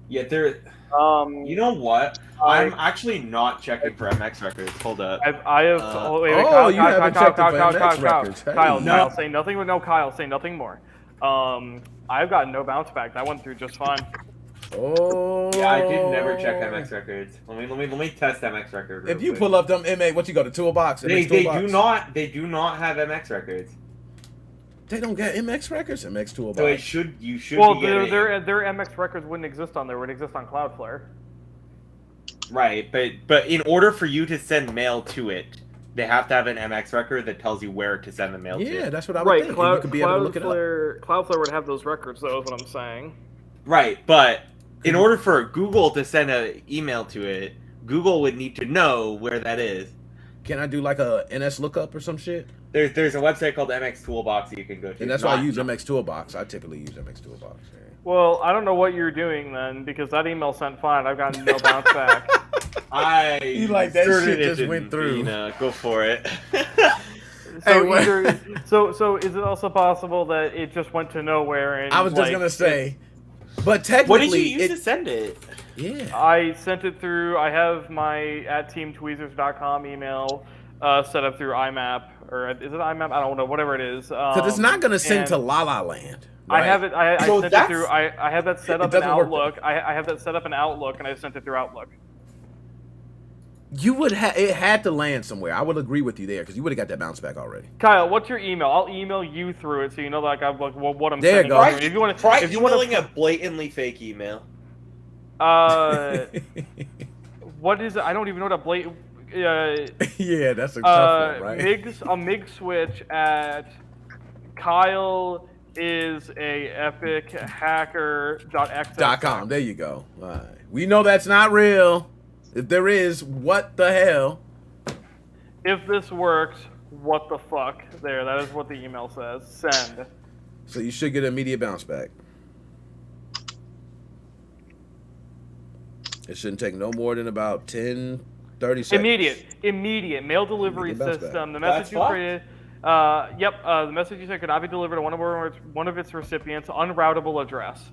Yeah, there. You know what? I'm actually not checking for MX records. Hold up. I have. Oh, wait, oh, Kyle, you Kyle, haven't Kyle, checked Kyle, the Kyle, FMX Kyle, Kyle, records, hey. Kyle, No. Kyle, say nothing. No, Kyle, say nothing more. I've got no bounce back. That went through just fine. Oh. Yeah, I did never check MX records. Let me test MX record. real If you quick. pull up them MA, what you go to toolbox? They MX do toolbox? not have MX records. They don't get MX records. MX toolbox. So you should Well, be getting their MX records wouldn't exist on there. It would exist on Cloudflare. right, but in order for you to send mail to it, they have to have an MX record that tells you where to send the mail Yeah, to. that's what I would Right, think. And you could be able to look it up. Cloudflare would have those records, though, is what I'm saying. Right, but in order for Google to send an email to it, Google would need to know where that is. Can I do like a NS lookup or some shit? There's a website called MX Toolbox that you can go to. And that's why I use MX toolbox. I typically use MX toolbox. Yeah. Well, I don't know what you're doing then, because that email sent fine. I've gotten no bounce back. I like that inserted shit it just in, went through. You know, go for it. So, what- so is it also possible that it just went to nowhere? And I was just like, gonna say, but technically, What did you use to send it? Yeah. I sent it through. I have my @teamtweezers.com email set up through IMAP, or is it IMAP? I don't know. Whatever it is. Because it's not gonna sync and to La La Land. I right? have it. I So sent it that's- through. I have that set It up in doesn't work Outlook. I have that set up in Outlook, and I sent it through Outlook. You would have it had to land somewhere. I would agree with you there because you would have got that bounce back already. Kyle, what's your email? I'll email you through it so you know like I'm like what I'm There you sending. go. You. And if you want to Try if you want emailing to a blatantly fake email. what is it? I don't even know what a blatant Yeah, that's a tough one, right? MigSwitch at Kyle is a epic hacker.xx.com. There you go. All right. We know that's not real. If there is, what the hell? If this works, what the fuck? There, that is what the email says. Send. So you should get an immediate bounce back. It shouldn't take no more than about 10, 30 seconds. Immediate mail delivery Immediate bounce system. The That's message you fucked. created. The message you sent could not be delivered to one of its recipients' unroutable address.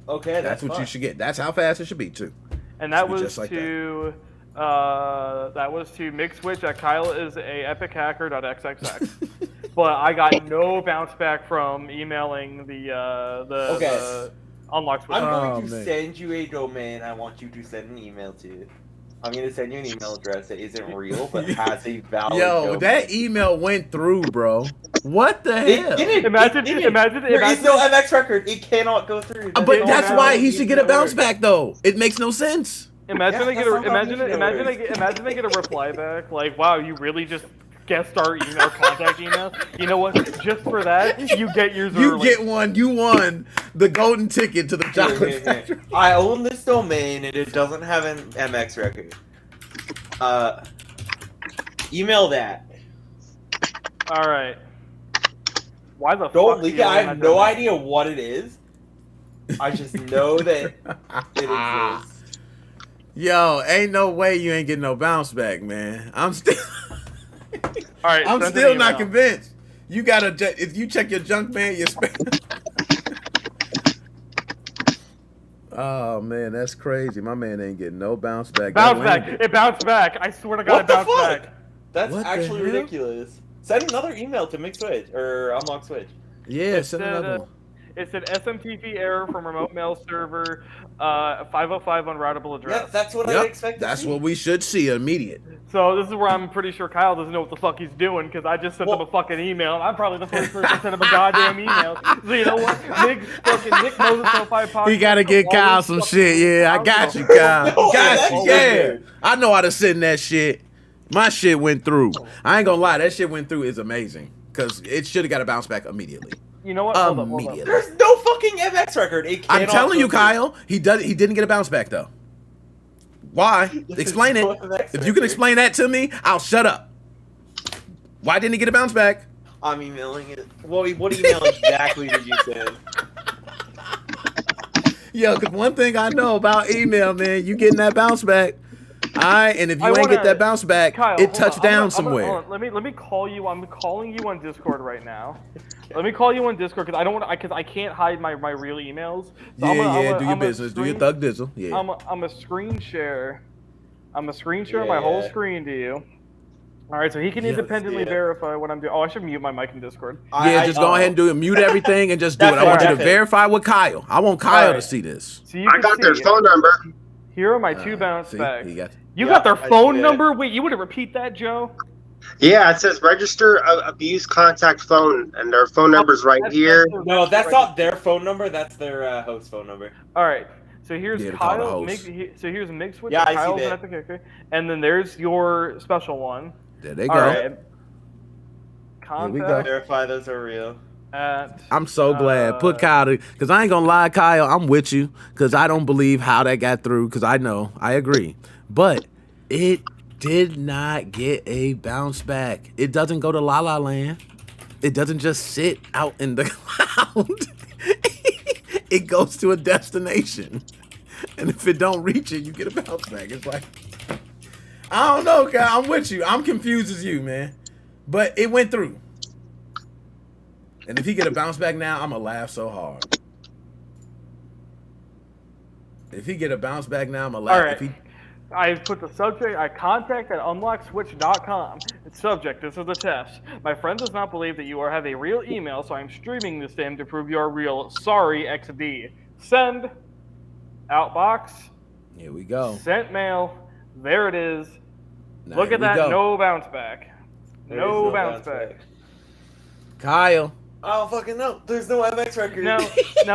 Okay, That's what you should get. That's how fast it should be too. And that Should be was just like to MigSwitch at Kyle is a epic hacker.xxx. But I got no bounce back from emailing the unlock switch. I'm going to man. send you a domain I want you to send an email to. I'm going to send you an email address that isn't real but has a valid domain. That email went through, bro. What the It hell? didn't. Imagine- There is no MX record. It cannot go through. But no that's valid why he should get a email bounce address. back, though. It makes no sense. Imagine Yeah, they get that's a not how imagine email imagine they get a reply back like, wow, you really just guest star email contact email. You know what? Just for that, you get yours You early. get one. You won the golden ticket to the chocolate factory. I own this domain and it doesn't have an MX record. Email that. All right. Why the Don't fuck? leak do you it. I own have that no domain? idea what it is. I just know that it exists. Yo, ain't no way you ain't getting no bounce back, man. I'm still, All right. I'm send an still not email. convinced. You gotta, if you check your junk mail, your spam. Oh man, that's crazy. My man ain't getting no bounce back. Bounce That back. landed. It bounced back. I swear to God, What it the bounced fuck? back. That's What the actually hell? ridiculous. Send another email to MigSwitch or Unlock Switch. Yeah, It send said, another one. It said SMTP error from remote mail server 505 unroutable Yeah, address. that's what I Yep, expect. that's what we should see immediate. So this is where I'm pretty sure Kyle doesn't know what the fuck he's doing because I just sent him a fucking email. And I'm probably the first person to send him a goddamn email. So you know what? Nick Moses podcast. We gotta get Kyle some shit. Yeah, I got you, Kyle. No, Got that's you. so Yeah, good. I know how to send that shit. My shit went through. I ain't gonna lie, that shit went through is amazing because it should have got a bounce back immediately. You know what? Hold up. Immediately. There's no fucking MX record. It I'm cannot telling you, go through. Kyle, he didn't get a bounce back though. Why? Explain it. no MX If you can record. explain that to me, I'll shut up. Why didn't he get a bounce back? I'm emailing it. What email exactly did you send? Yo, because one thing I know about email, man, you getting that bounce back. All right, and if you I ain't wanna- get that bounce back, Kyle, it hold touched on. down I'm somewhere. gonna- let me call you. I'm calling you on Discord right now. Let me call you on Discord because I don't want because I can't hide my real emails. So Yeah, do your I'm a business. Do your screen- thug dizzle. Yeah. I'm a screen share. I'm a screen share my whole Yeah. screen to you. All right, so he can Yes, independently yeah. verify what I'm doing. Oh, I should mute my mic in Discord. Yeah, just go ahead and do it. Mute everything and just do it. That's I want you to it. verify with Kyle. I want Kyle to Alright. see this. So you I can got their see, phone number. Here are my two bounce See? backs. He got- You Yeah, got their I phone see it. number? Wait, you want to repeat that, Joe? Yeah, it says register abuse contact phone, and their phone number's right here. No, that's not their phone number. That's their host phone number. All right. So here's Yeah, to call the Kyle. host. So here's MigSwitch. Yeah, I see Kyle's that. an epic hacker, and then there's your special one. There they go. All right. Here we Contact Verify those are real. at. I'm so glad. Put Kyle to, because I ain't gonna lie, Kyle, I'm with you, because I don't believe how that got through, because I know, I agree. But it did not get a bounce back. It doesn't go to La La Land. It doesn't just sit out in the cloud. It goes to a destination. And if it don't reach it, you get a bounce back. It's like, I don't know, Kyle. I'm with you. I'm confused as you, man. But it went through. And if he get a bounce back now, I'm gonna laugh so hard. If he get a bounce back now, I'm gonna laugh. All right. If he, I put the subject. I contact at unlockswitch.com. It's subject. This is the test. My friend does not believe that you have a real email, so I'm streaming this to him to prove you are real. Sorry, XD. Send. Outbox. here we go. Sent mail. There it is. Now, Look here at we that. go. No bounce back. There No is bounce back. Kyle. I don't fucking know. There's no MX record. Now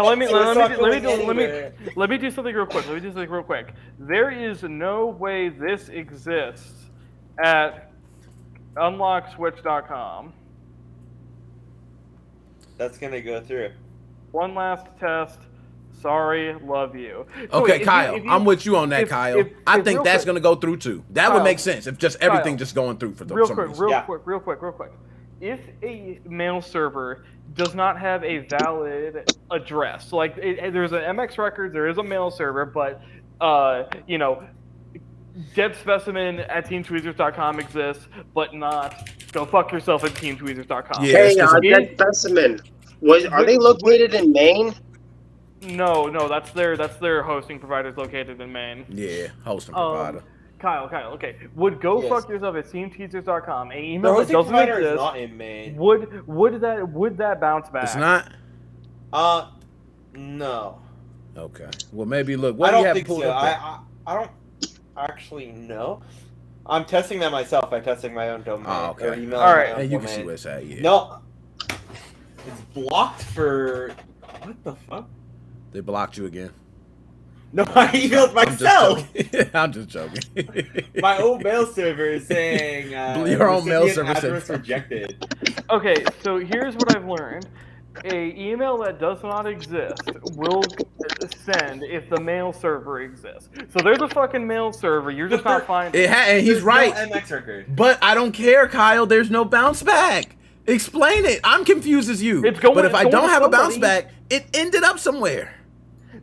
let me So it's not going do anywhere. let me do something real quick. There is no way this exists at unlockswitch.com. That's gonna go through. One last test. Sorry, love you. So Okay, if Kyle, if I'm with you on that, Kyle. I think real that's quick- going to go through too. That would Kyle, make sense if just everything Kyle, just going through for some real reason. quick. If a mail server does not have a valid address, so like there's an MX Records, there is a mail server, but you know, Dead Specimen at TeamTweezers.com exists, but not Go Fuck Yourself at TeamTweezers.com. Yeah, Hey, it's just- Dead Specimen. Are they located in Maine? No, that's their hosting providers located in Maine. Yeah, hosting provider. Kyle, okay. Would Go Yes. Fuck Yourself at TeamTeasers.com, an The email that hosting doesn't provider is exist, not in Maine. would that bounce back? It's not? No. Okay. Well, maybe look. What I do you don't have think pulled so. up there? I don't actually know. I'm testing that myself by testing my own domain. Oh, okay. Or emailing All right. my own And you can domain. see where it's at, yeah. No. It's blocked for. What the fuck? They blocked you again. No, I emailed myself. I'm just joking. My old mail server is saying Your own mail recipient server said address fuck. rejected. Okay, so here's what I've learned. A email that does not exist will send if the mail server exists. So there's a fucking mail server. You're just not finding. And he's There's right. No MX record. But I don't care, Kyle. There's no bounce back. Explain it. I'm confused as you. It's going- but if it's I going don't to have a bounce somebody. back, it ended up somewhere.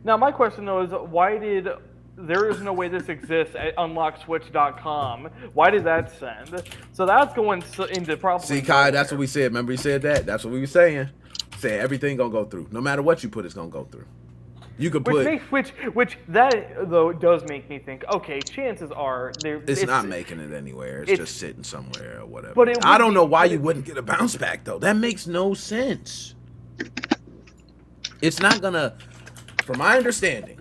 Now my question though is, why did there is no way this exists at unlockswitch.com? Why did that send? So that's going into probably. See, Kyle, that's what we said. Remember he said that? That's what we were saying. Saying everything gonna go through. No matter what you put, it's gonna go through. You could put. Which that though does make me think. Okay, chances are It's not making it anywhere. It's just sitting somewhere or whatever. But I don't know why you wouldn't get a bounce back though. That makes no sense. It's not gonna. From my understanding,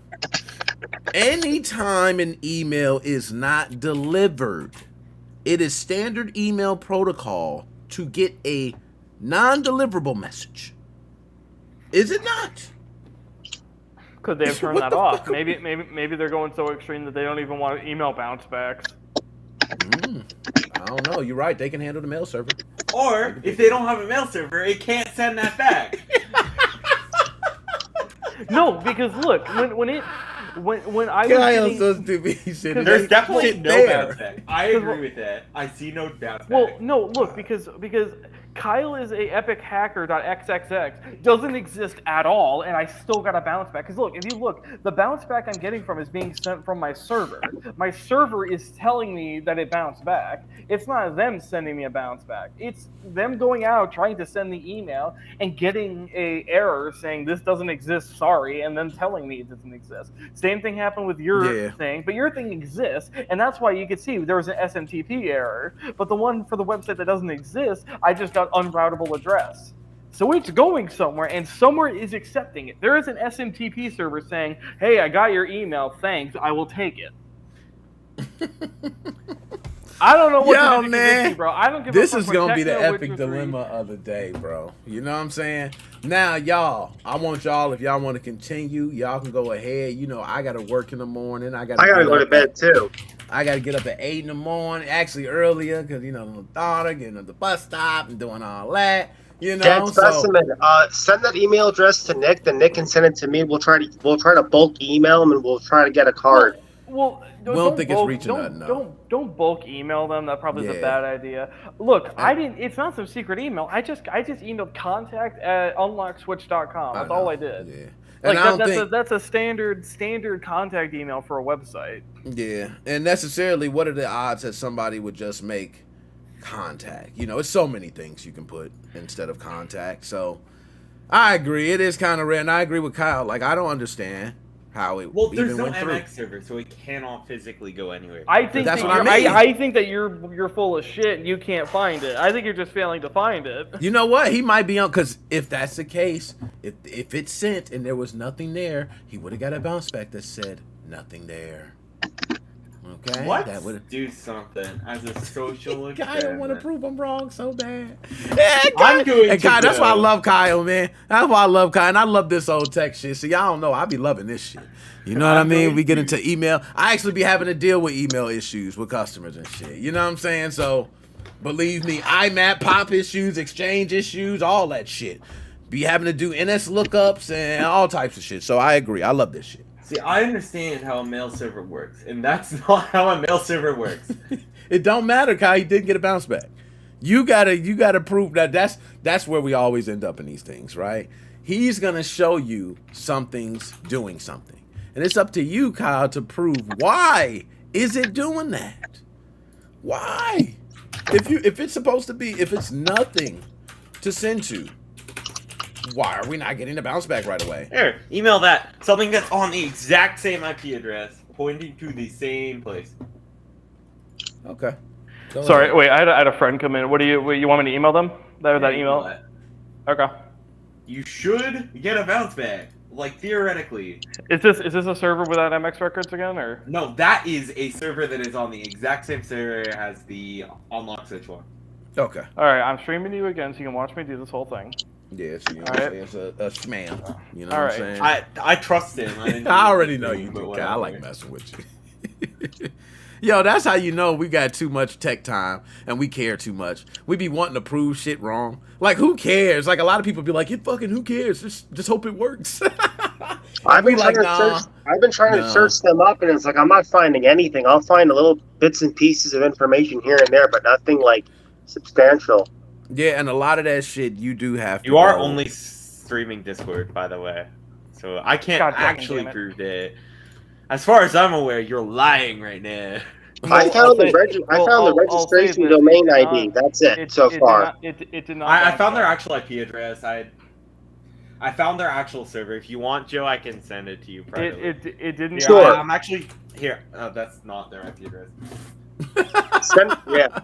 anytime an email is not delivered, it is standard email protocol to get a non-deliverable message. Is it not? Could they have turned What that the off? fuck? Maybe they're going so extreme that they don't even want email bounce backs. I don't know. You're right. They can handle the mail server. Or if they don't have a mail server, it can't send that back. No, because look, when I was Kyle's getting, so stupid. He said, There's definitely shit no there. bounce back. I agree with that. I see no bounce back. well, no, look, because Kyle is a epic hacker.xxx doesn't exist at all, and I still got a bounce back. Because look, if you look, the bounce back I'm getting from is being sent from my server. My server is telling me that it bounced back. It's not them sending me a bounce back. It's them going out trying to send the email and getting a error saying this doesn't exist, sorry, and then telling me it doesn't exist. Same thing happened with your thing, but your thing exists, and that's why you could see there was an SMTP error. But the one for the website that doesn't exist, I just got unroutable address. So it's going somewhere, and somewhere is accepting it. There is an SMTP server saying, hey, I got your email, thanks, I will take it. I don't know what to do, man, bro. I don't give this a fuck is what gonna be the techno epic would agree. dilemma of the day, bro. You know what I'm saying? Now, y'all, I want y'all, if y'all want to continue, y'all can go ahead. You know, I gotta work in the morning. I gotta go to bed too. I gotta get up at 8 in the morning, actually earlier, because you know, my daughter getting at the bus stop and doing all that. You know, Dead Specimen, send that email address to Nick. Then Nick can send it to me. We'll try to bulk email him, and we'll try to get a card. Well, don't think it's reaching that, no. Don't bulk email them. That probably is a bad idea. Look, I didn't. It's not some secret email. I just emailed contact@unlockswitch.com. That's all I did. Yeah. Like And that's a standard contact email for a website. Yeah, and necessarily, what are the odds that somebody would just make contact? You know, it's so many things you can put instead of contact. So, I agree. It is kind of rare, and I agree with Kyle. Like, I don't understand how it Well, there's even no went through. MX server, so it cannot physically go anywhere. I think That's that what I mean. I think that you're full of shit and you can't find it. I think you're just failing to find it. You know what? He might be on, because if that's the case, if it's sent and there was nothing there, he would have got a bounce back that said nothing there. Okay, Let's do something as a social experiment. Kyle want to prove I'm wrong so bad. Yeah, I'm going and to Kyle, that's why I go. love Kyle, man. That's why I love Kyle, and I love this old tech shit. See, y'all don't know, I be loving this shit. You know what I I'm mean? going We get to. into email. I actually be having to deal with email issues with customers and shit. You know what I'm saying? So, believe me, IMAP pop issues, exchange issues, all that shit. Be having to do NS lookups and all types of shit. So I agree. I love this shit. See, I understand how a mail server works, and that's not how a mail server works. It don't matter, Kyle. You didn't get a bounce back. You gotta prove that. That's where we always end up in these things, right? He's gonna show you something's doing something, and it's up to you, Kyle, to prove why is it doing that. Why? If it's supposed to be, if it's nothing to send to, why are we not getting a bounce back right away? Here, email that. Something that's on the exact same IP address, pointing to the same place. Okay. Go Sorry, ahead. wait. I had a friend come in. What do you want me to email them? That Yeah, email? that. Okay. You should get a bounce back, like theoretically. Is this a server without MX records again, or? No, that is a server that is on the exact same server as the Unlock Switch one. Okay. All right, I'm streaming to you again, so you can watch me do this whole thing. Yeah, so you know, All right. it's a spam. You know All what I'm right. saying? I trust him. I already know you but do. whatever. I like messing with you. Yo, that's how you know we got too much tech time and we care too much. We be wanting to prove shit wrong. Like, who cares? Like, a lot of people be like, "It fucking who cares? Just hope it works." I've been like, trying to nah, search. I've been trying nah. to search them up, and it's like I'm not finding anything. I'll find little bits and pieces of information here and there, but nothing like substantial. Yeah, and a lot of that shit you do have to You are go- only streaming Discord, by the way, so I can't God fucking actually damn it. prove it. As far as I'm aware, you're lying right now. I found the I'll say registration this, domain it did ID. not- That's it so did far. not- it did not. I bounce found their back. actual IP address. I found their actual server. If you want, Joe, I can send it to you privately. It didn't. Here, Sure. I'm actually here. Oh, that's not their IP address. Yeah.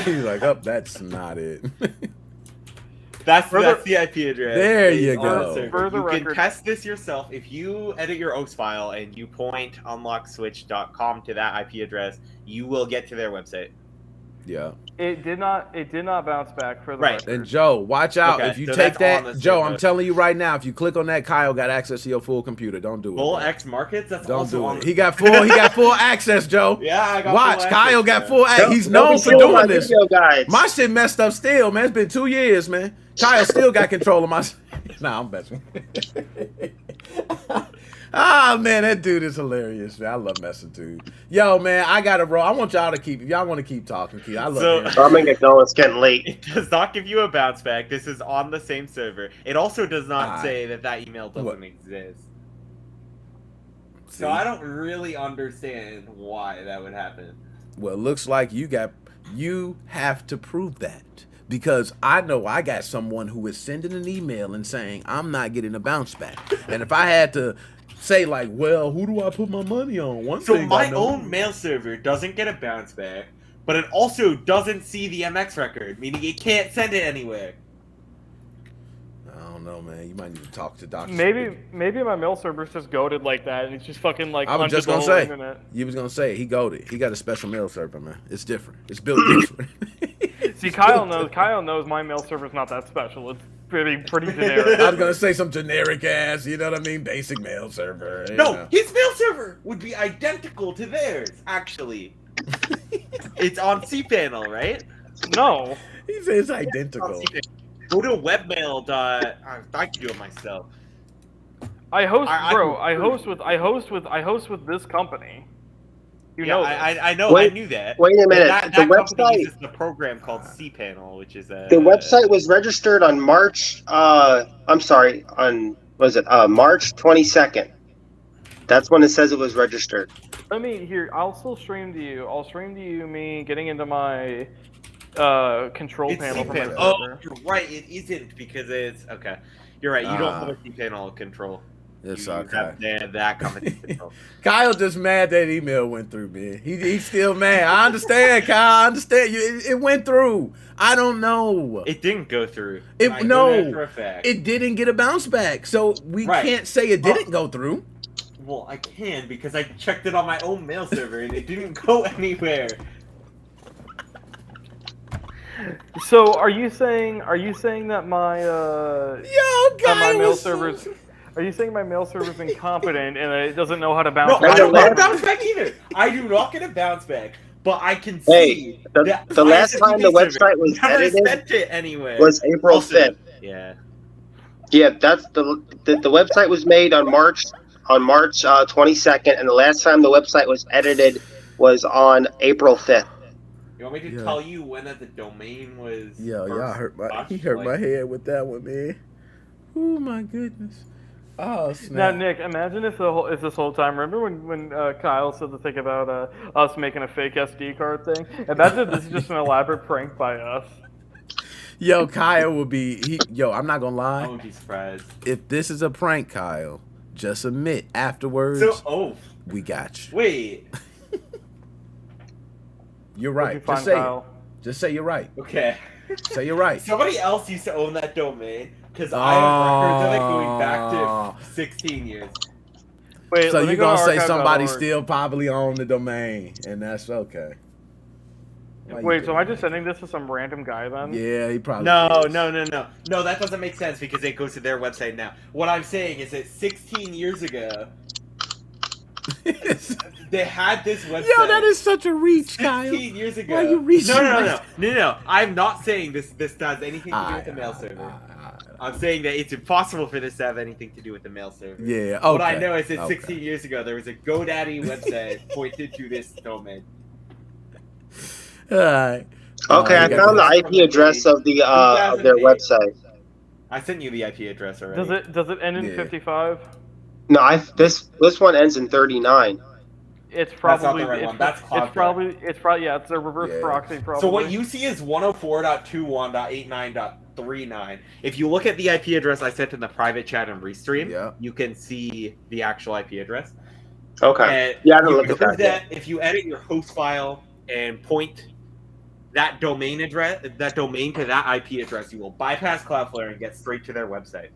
He's like, "Oh, that's not it." That's Further- the IP address. There It's you on go. the server. For the You can record- test this yourself. If you edit your OS file and you point unlockswitch.com to that IP address, you will get to their website. Yeah. It did not bounce back for the Right. record. And Joe, watch out. Okay, If you so take that's on that, the Joe, server. I'm telling you right now, if you click on that, Kyle got access to your full computer. Don't do it. Full bro. X Markets. That's Don't also do on. it. He got full access, Joe. Yeah, I got. Watch, full Kyle access got there. full access. He's Don't known be for stealing my doing this. video guides. My shit messed up still, man. It's been 2 years, man. Kyle still got control of my. Nah, I'm messing. Ah, man, that dude is hilarious, man. I love messing, dude. Yo, man, I gotta roll. I want y'all to keep. If y'all want to keep talking, keep. I love So- hearing- I'm gonna get going. It's getting late. It does not give you a bounce back. This is on the same server. It also does not Ah. say that email doesn't What? exist. See? So I don't really understand why that would happen. Well, it looks like you have to prove that. Because I know I got someone who is sending an email and saying, I'm not getting a bounce back. And if I had to say, like, well, who do I put my money on? One So thing my I know- own mail server doesn't get a bounce back, but it also doesn't see the MX record, meaning it can't send it anywhere. I don't know, man. You might need to talk to Dr. Maybe my mail server's just goated like that, and it's just fucking like. I was under just the gonna whole say. internet. You was gonna say he goated. He got a special mail server, man. It's different. It's built different. See, Kyle knows my mail server's not that special. It's pretty generic. I was gonna say some generic ass, you know what I mean? Basic mail server. you No, know. his mail server would be identical to theirs, actually. It's on cPanel, right? No. He says It's on identical. cPanel. Go to webmail. I can do it myself. I host, I bro. can- I host with this company. You Yeah, know. I know. Wait- I knew that. Wait a But minute. That The company website. uses the program called cPanel, which is a. The website was registered on March. I'm sorry. On March 22nd. That's when it says it was registered. Let me here. I'll still stream to you. I'll stream to you me getting into my control It's panel from my cPanel. server. Oh, you're right. It isn't because it's okay. You're right. You don't Ah. have a cPanel control. It's You okay. have that company control. Kyle just mad that email went through, man. He's still mad. I understand, Kyle. I understand. It went through. I don't know. It didn't go through. It- I know that no. for a fact. It didn't get a bounce back. So we Right. can't say it didn't go through. Well, I can because I checked it on my own mail server and it didn't go anywhere. So are you saying that my that my mail server's are you saying my mail server's incompetent and that it doesn't know how to bounce No, back? I don't get a bounce back either. I do not get a bounce back, but I can see that the last time the website was never edited sent it anyway. was April 5th. Yeah. Yeah, that's the website was made on March 22nd, and the last time the website was edited was on April 5th. You want me to tell you when that the domain was? Yo, y'all hurt my touched? he hurt my Like- head with that one, man. Oh my goodness. Oh Now, snap. Nick, imagine if this whole time. Remember when Kyle said the thing about us making a fake SD card thing? Imagine if this is just an elaborate prank by us. Yo, Kyle will be I'm not gonna I lie. wouldn't be surprised. If this is a prank, Kyle, just admit afterwards So, we got you. wait. You're What'd right. you find, Just say Kyle? it. Just say you're right. Okay. Say you're right. Somebody else used to own that domain because I have records of it going back to 16 years. Wait, So let me you're go to gonna say archive.org. somebody still probably owned the domain, and that's okay. Why you Wait, so am I doing just sending this to some random guy then? that? Yeah, he probably No, is. no, that doesn't make sense because it goes to their website now. What I'm saying is that 16 years ago, they had this website. Yo, that is such a reach, Kyle. 16 years ago. Why you reaching No. I'm not saying this does anything to do with the mail server. I'm saying that it's impossible for this to have anything to do with the mail server. Yeah, okay. What I know is that okay. 16 years ago, there was a GoDaddy website pointed to this domain. All right. Okay, I you got found this. the IP address of the of their 2008. website. I sent you the IP address already. Does it end in Yeah. 55? No, this one ends in 39. It's not probably the right it's, one. That's it's Cloudflare. probably yeah, it's a reverse Yeah. proxy probably. So what you see is 104.21.89.39. If you look at the IP address I sent in the private chat and Restream, Yeah. you can see the actual IP address. Okay. And Yeah, I didn't you look can at that prove yet. if you edit your host file and point that domain to that IP address, you will bypass Cloudflare and get straight to their website.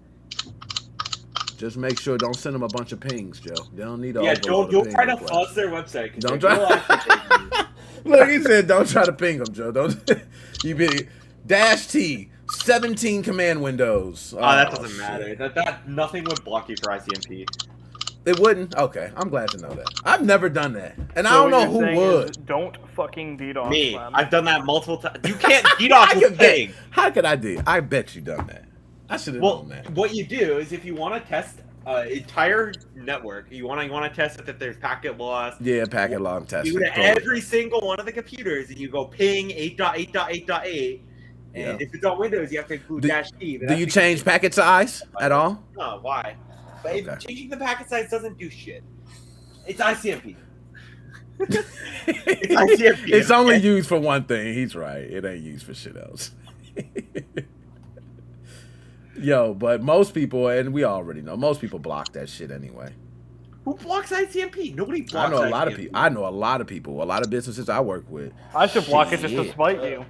Just make sure don't send them a bunch of pings, Joe. They don't need to Yeah, overload don't a try ping to request. fuzz their website. 'Cause Don't they try- will actually take you. Look, he said don't try to ping them, Joe. Don't you be -T 17 command windows. Oh, that doesn't matter. That nothing would block you for ICMP. It wouldn't? Okay, I'm glad to know that. I've never done that. And I So don't what know you're who saying would. is don't fucking DDoS Me, them. I've done that multiple times. You can't DDoS I with can bet. ping. How could I do? I bet you done that. I should have Well, known that. what you do is if you want to test entire network, you want to test it that there's packet loss. Yeah, packet log test. You go to every single one of the computers and you go ping 8.8.8.8. And Yeah. if it's on Windows, you have to include Do- -T. Do you change packet size at all? No, why? But Okay. changing the packet size doesn't do shit. It's ICMP. It's ICMP. It's only okay? used for one thing. He's right. It ain't used for shit else. Yo, but most people, and we already know, most people block that shit anyway. Who blocks ICMP? Nobody blocks I know a lot of ICMP. people. I know a lot of people. A lot of businesses I work with. I should block it just to Shit. spite you.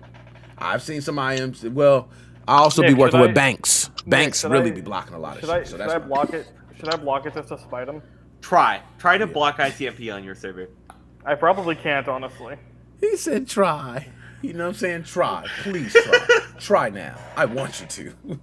I've seen some IMs. Well, I also Nick, be working should with I- banks. Banks should really I- be blocking a lot of Should shit. I So should that's I fine. block it? Should I block it just to spite him? Try to block ICMP on your server. I probably can't, honestly. He said try. You know what I'm saying? Try. Please try. Try now. I want you to.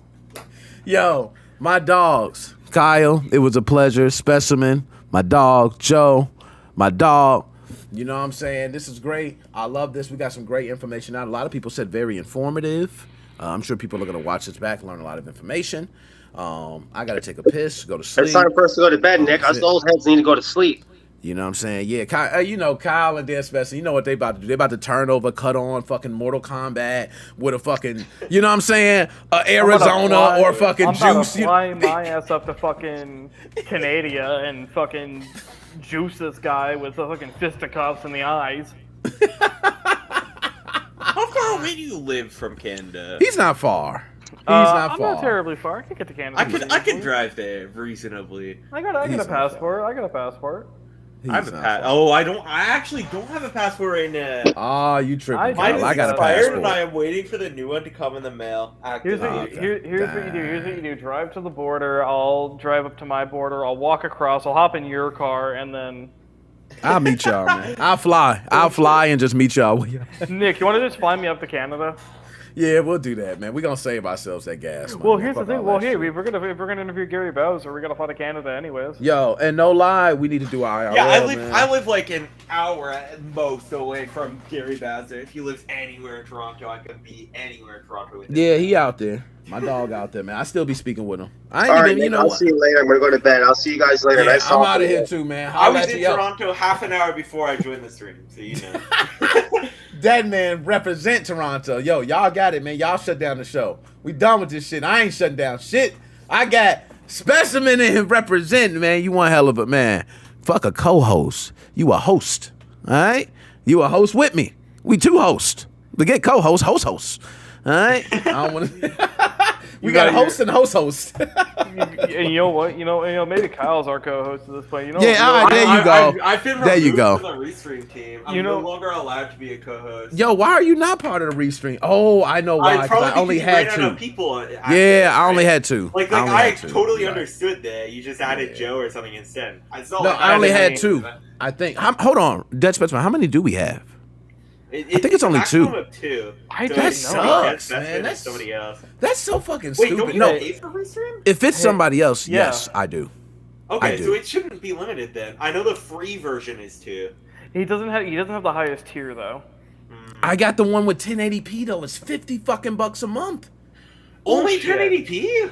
Yo, my dogs. Kyle, it was a pleasure. Specimen, my dog, Joe, my dog. You know what I'm saying? This is great. I love this. We got some great information out. A lot of people said very informative. I'm sure people are going to watch this back, learn a lot of information. I got to take a piss, go to sleep. It's time for us to go to bed, Nick. Us That's it. old heads need to go to sleep. You know what I'm saying? Yeah, Kyle, Kyle and Dan Spencer, you know what they about to do? They about to turn over, cut on fucking Mortal Kombat with a fucking, you know what I'm saying? Arizona or fucking I'm about juice. to fly my ass up to fucking Canada and fucking juice this guy with a fucking fisticuffs in the eyes. How far away do you live from Canada? He's not far. He's not I'm far. not terribly far. I can get to Canada. I can easily. drive there reasonably. I got a He's not passport. I got a passport. I have a pass. Oh, I actually don't have a passport right now. Oh, you tripping, Mine Kyle. is I got a expired passport. And I am waiting for the new one to come in the mail. Here's what Okay. here's what you do. Here's what you do. Drive to the border. I'll drive up to my border. I'll walk across. I'll hop in your car, and then I'll meet y'all, man. I'll fly and just meet y'all. Nick, you want to just fly me up to Canada? Yeah, we'll do that, man. We're gonna save ourselves that gas money. Well, here's the Fuck thing. all Well, that hey, shit. if we're gonna interview Gary Bowser, we're gonna fly to Canada anyways. Yo, and no lie, we need to do IRL, Yeah, man. I live like an hour at most away from Gary Bowser. If he lives anywhere in Toronto, I could be anywhere in Toronto with him. Yeah, he out there. My dog out there, man. I still be speaking with him. I ain't All right, even, you Nick, know I'll what? see you later. I'm gonna go to bed. I'll see you guys later. Yeah, Nice I'm talking out to of you. here too, man. I was at in you, yo. Toronto half an hour before I joined the stream, so you know. That man represent Toronto. Yo, y'all got it, man. Y'all shut down the show. We done with this shit. I ain't shutting down shit. I got Specimen in him representing, man. You one hell of a man. Fuck a co-host. You a host. All right? You a host with me. We two hosts. Forget co-host, host. All right? I don't want to. We got a host and host. And you know what? You know, maybe Kyle's our co-host at this point. You know, Yeah, all right, there you go. I've been There you removed go. from the restream team. I'm You know- no longer allowed to be a co-host. Yo, why are you not part of the restream? Oh, I know why. 'Cause probably I only because you had ran out of two. people Yeah, I only had two. Like only I had two. totally You're right. understood that. You just added Joe or something instead. No, I only had two. I think. Hold on, Dead Specimen. How many do we have? I think it's only two. Of two. I So don't it's know. somebody- Sucks, that's man. been That's- somebody else. That's so fucking Wait, stupid. don't you No, pay for restream? if it's somebody else, Yeah. yes, I do. Okay, do. so it shouldn't be limited then. I know the free version is two. He doesn't have the highest tier though. I got the one with 1080p though. It's $50 a month. Only Bullshit. 1080p?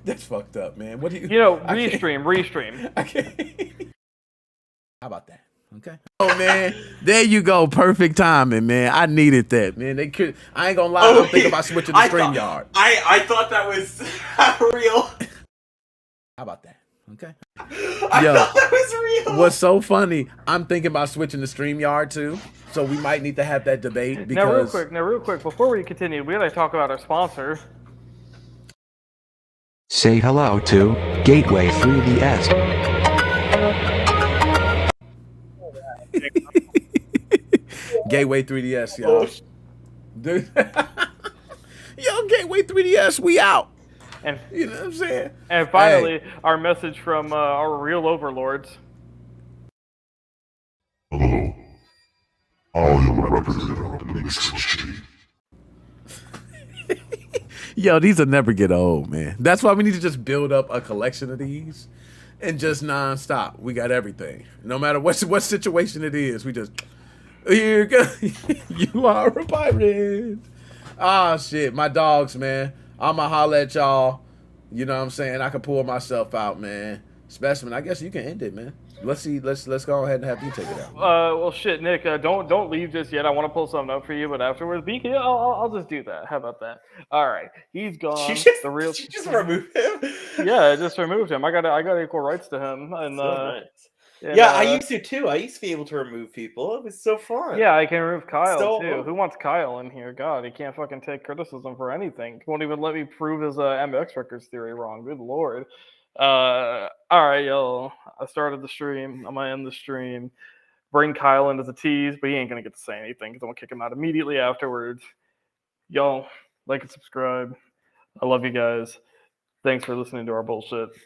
That's fucked up, man. What do you? You know, I can't- restream. I can't. How about that? Okay. Oh man, there you go. Perfect timing, man. I needed that, man. They could. I ain't gonna lie. I'm thinking about switching to StreamYard. I thought that was real. How about that? Okay. I Yo, thought that was real. What's so funny? I'm thinking about switching to StreamYard too. So we might need to have that debate because. Now, real quick, before we continue, we gotta talk about our sponsor. Say hello to Gateway 3DS. Gateway 3DS, y'all. Dude. Yo, Gateway 3DS, we out. And You know what I'm saying? and finally, our message from our real overlords. Hello. I am a representative of the MigSwitch team. Yo, these will never get old, man. That's why we need to just build up a collection of these and just nonstop. We got everything. No matter what situation it is, we just, here you go. You are a pirate. Ah, shit. My dogs, man. I'ma holler at y'all. You know what I'm saying? I can pull myself out, man. Specimen, I guess you can end it, man. Let's see. Let's go ahead and have you take it out. Well, shit, Nick, don't leave just yet. I want to pull something up for you, but afterwards, BK, I'll just do that. How about that? All right, he's gone. She just, the real, she just removed him. yeah, I just removed him. I got equal rights to him, and So nice. and, Yeah, I used to too. I used to be able to remove people. It was so fun. Yeah, I can remove Kyle So- too. Who wants Kyle in here? God, he can't fucking take criticism for anything. He won't even let me prove his MX records theory wrong. Good lord. All right, yo. I started the stream. I'm gonna end the stream. Bring Kyle into the tease, but he ain't gonna get to say anything because I'm gonna kick him out immediately afterwards. Y'all, like and subscribe. I love you guys. Thanks for listening to our bullshit.